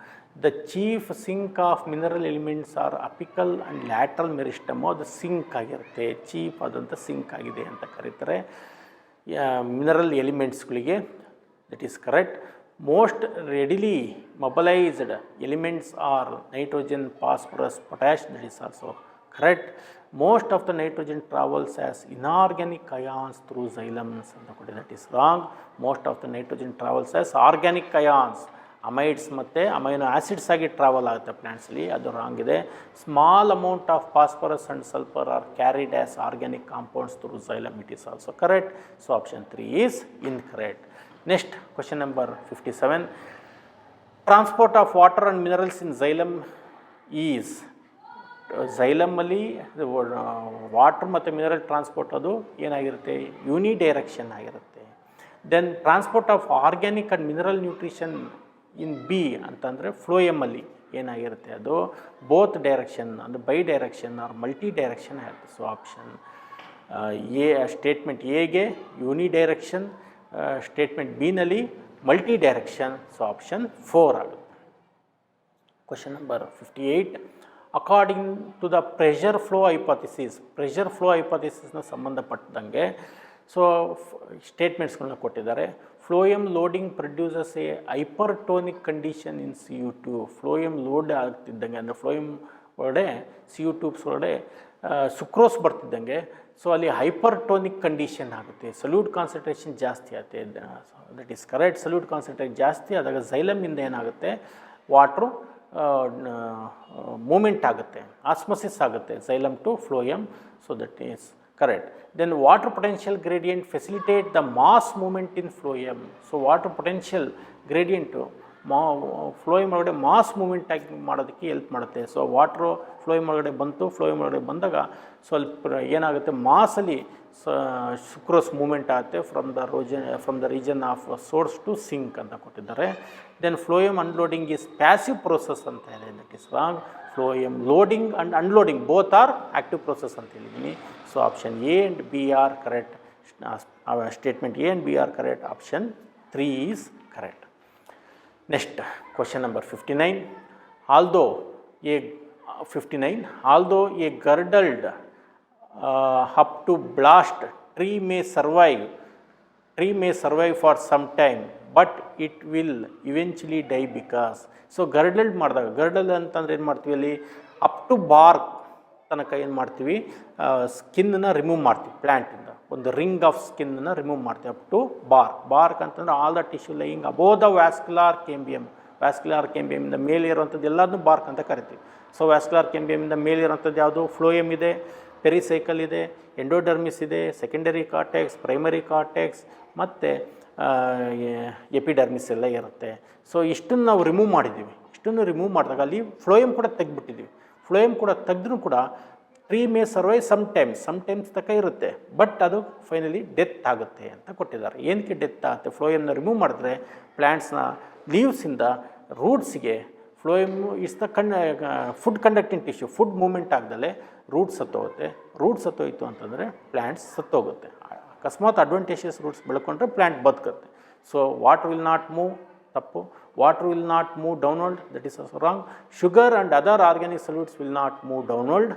The chief sink of mineral elements are apical and lateral meristem, ಅದು sink ಆಗಿರುತ್ತೆ, chief ಆದಂಥ sink ಆಗಿದೆ ಅಂತ ಕರೀತಾರೆ mineral ಎಲಿಮೆಂಟ್ಸ್ಗಳಿಗೆ, that is correct. Most readily mobilised elements R nitrogen, phosphorus, potash, that is also correct. Most of the nitrogen travels as inorganic ions through xylems ಅಂತ ಕೊಟ್ಟಿದೆ. That is wrong. Most of the nitrogen travels as organic ions. ಅಮೈಡ್ಸ್ ಮತ್ತು amino acids ಆಗಿ travel ಆಗುತ್ತೆ ಪ್ಲ್ಯಾಂಟ್ಸಲ್ಲಿ, ಅದು wrong ಇದೆ. Small amount of phosphorus and sulphur R carried as organic compounds through xylem. It is also correct. So option 3 is incorrect. Next question number 57. Transport of water and minerals in xylem is, xylem-ಅಲ್ಲಿ water ಮತ್ತು mineral transport ಅದು ಏನಾಗಿರುತ್ತೆ, uni direction ಆಗಿರುತ್ತೆ. Then transport of organic and mineral nutrition in B ಅಂತಂದರೆ ಫ್ಲೋಯಮಲ್ಲಿ ಏನಾಗಿರುತ್ತೆ, ಅದು both direction, ಅಂದರೆ bi direction or multi direction ಆಗುತ್ತೆ. ಸೊ ಆಪ್ಷನ್ ಎ, ಸ್ಟೇಟ್ಮೆಂಟ್ ಎಗೆ ಯೂನಿ ಡೈರೆಕ್ಷನ್, ಸ್ಟೇಟ್ಮೆಂಟ್ ಬಿನಲ್ಲಿ ಮಲ್ಟಿ ಡೈರೆಕ್ಷನ್. ಸೊ ಆಪ್ಷನ್ 4 ಆಗುತ್ತೆ. Question number 58. According to the pressure flow hypothesis, pressure flow ಹೈಪಾಥಿಸಿಸ್ನ ಸಂಬಂಧಪಟ್ಟಂಗೆ ಸೊ ಸ್ಟೇಟ್ಮೆಂಟ್ಸ್ಗಳನ್ನ ಕೊಟ್ಟಿದ್ದಾರೆ. Phloem loading produces A hypertonic condition in CO2. Phloem load ಆಗ್ತಿದ್ದಂಗೆ, ಅಂದರೆ phloem ಒಳಗಡೆ CO2 ಒಳಗಡೆ ಸುಕ್ರೋಸ್ ಬರ್ತಿದ್ದಂಗೆ ಸೊ ಅಲ್ಲಿ ಹೈಪರ್ಟೋನಿಕ್ ಕಂಡೀಷನ್ ಆಗುತ್ತೆ, ಸಲ್ಯೂಟ್ ಕಾನ್ಸಂಟ್ರೇಷನ್ ಜಾಸ್ತಿ ಆಗುತ್ತೆ. That is correct. Solute concentration ಜಾಸ್ತಿ ಆದಾಗ xylem-ಇಂದ ಏನಾಗುತ್ತೆ, ವಾಟ್ರು ಮೂಮೆಂಟ್ ಆಗುತ್ತೆ, ಆಸ್ಮೋಸಿಸ್ ಆಗುತ್ತೆ xylem to phloem. So that is correct. Then water potential gradient facilitate the mass movement in phloem. So water potential gradient phloem ಒಳಗಡೆ mass moment ಆಗಿ ಮಾಡೋದಕ್ಕೆ help ಮಾಡುತ್ತೆ. ಸೊ ವಾಟ್ರು ಫ್ಲೋಯಮ್ ಒಳಗಡೆ ಬಂತು, phloem ಒಳಗಡೆ ಬಂದಾಗ ಸ್ವಲ್ಪ ಏನಾಗುತ್ತೆ, ಮಾಸಲ್ಲಿ ಸುಕ್ರೋಸ್ ಮೂಮೆಂಟ್ ಆಗುತ್ತೆ from the region of source to sink ಅಂತ ಕೊಟ್ಟಿದ್ದಾರೆ. Then phloem unloading is passive process ಅಂತ ಇದೆ. That is wrong. Phloem loading and unloading both are active process ಅಂತ ಹೇಳಿದ್ದೀನಿ. So option A and B are correct. Statement A and B are correct. Option 3 is correct. Next, question number 59. Although a girdled up to blast tree may survive for some time, but it will eventually die because. So girdled ಮಾಡಿದಾಗ, girdle ಅಂತಂದ್ರೆ ಏನು ಮಾಡ್ತೀವಿ, ಅಲ್ಲಿ up to bark ತನಕ ಏನು ಮಾಡ್ತೀವಿ, ಸ್ಕಿನ್ನ remove ಮಾಡ್ತೀವಿ ಪ್ಲ್ಯಾಂಟಿಂದ. ಒಂದು ರಿಂಗ್ ಆಫ್ ಸ್ಕಿನ್ನ ರಿಮೂವ್ ಮಾಡ್ತೀವಿ ಅಪ್ ಟು ಬಾರ್ಕ್ ಅಂತಂದ್ರೆ all the tissue lying above the vascular cambium. Vascular ಕೇಂಬಿಯಮಿಂದ ಮೇಲೆ ಇರುವಂಥದ್ದು ಎಲ್ಲದನ್ನೂ ಬಾರ್ಕ್ ಅಂತ ಕರಿತೀವಿ. ಸೊ ವ್ಯಾಸ್ಕ್ಯುಲಾರ್ ಕೇಂಬಿಯಮಿಂದ ಮೇಲೆ ಇರುವಂಥದ್ದು ಯಾವುದು, ಫ್ಲೋಯಮ್ ಇದೆ, ಪೆರಿಸೈಕಲ್ ಇದೆ, ಎಂಡೋಡರ್ಮಿಸ್ ಇದೆ, ಸೆಕೆಂಡರಿ ಕಾರ್ಟೆಕ್ಸ್, ಪ್ರೈಮರಿ ಕಾರ್ಟೆಕ್ಸ್ ಮತ್ತು ಎಪಿಡರ್ಮಿಸ್ ಎಲ್ಲ ಇರುತ್ತೆ. ಸೊ ಇಷ್ಟನ್ನು ನಾವು ರಿಮೂವ್ ಮಾಡಿದ್ದೀವಿ. ಇಷ್ಟನ್ನು ರಿಮೂವ್ ಮಾಡಿದಾಗ ಅಲ್ಲಿ ಫ್ಲೋಯಮ್ ಕೂಡ ತೆಗೆದ್ಬಿಟ್ಟಿದ್ದೀವಿ. ಫ್ಲೋಯಮ್ ಕೂಡ ತೆಗೆದ್ರೂ ಕೂಡ ಟ್ರೀ ಮೇ ಸರ್ವೈವ್ ಸಮ್ಟೈಮ್ಸ್ ತನಕ ಇರುತ್ತೆ, ಬಟ್ ಅದು ಫೈನಲಿ ಡೆತ್ ಆಗುತ್ತೆ ಅಂತ ಕೊಟ್ಟಿದ್ದಾರೆ. ಏನಕ್ಕೆ ಡೆತ್ ಆಗುತ್ತೆ, ಫ್ಲೋಯಮ್ನ ರಿಮೂವ್ ಮಾಡಿದ್ರೆ ಪ್ಲ್ಯಾಂಟ್ಸ್ನ ಲೀವ್ಸಿಂದ ರೂಟ್ಸ್ಗೆ phloem is the food conducting tissue, food movement ಆಗದಲ್ಲೇ ರೂಟ್ಸ್ ಸತ್ತೋಗುತ್ತೆ. ರೂಟ್ಸ್ ಸತ್ತೋಯ್ತು ಅಂತಂದರೆ ಪ್ಲ್ಯಾಂಟ್ಸ್ ಸತ್ತೋಗುತ್ತೆ. ಅಕಸ್ಮಾತ್ ಅಡ್ವಾಂಟೇಜಸ್ ರೂಟ್ಸ್ ಬೆಳ್ಕೊಂಡ್ರೆ ಪ್ಲ್ಯಾಂಟ್ ಬದುಕುತ್ತೆ. So water will not move, ತಪ್ಪು. Water will not move downward, that is also wrong. Sugar and other organic solutes will not move downward,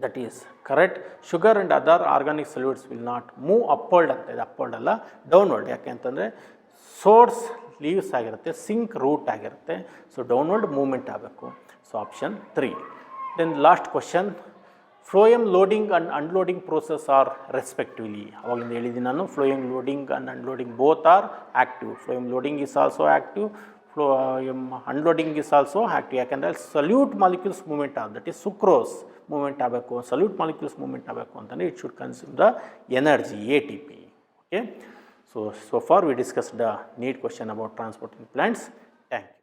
that is correct. Sugar and other organic solutes will not move upward ಅಂತ ಇದೆ, upward ಅಲ್ಲ downward. ಯಾಕೆ ಅಂತಂದರೆ source leaves ಆಗಿರುತ್ತೆ, sink root ಆಗಿರುತ್ತೆ. So downward movement ಆಗಬೇಕು. So option 3. Then last question. Phloem loading and unloading process are respectively. ಅವಾಗಿಂದ ಹೇಳಿದ್ದೀನಿ ನಾನು, phloem loading and unloading both are active. Phloem loading is also active, phloem unloading is also active. ಯಾಕೆಂದರೆ solute molecules movement ಆಗ, that is sucrose movement ಆಗಬೇಕು. Solute molecules movement ಆಗಬೇಕು ಅಂತಂದರೆ it should consume the energy, ATP. Okay. So far we discussed the neat question about transporting plants. Thank you.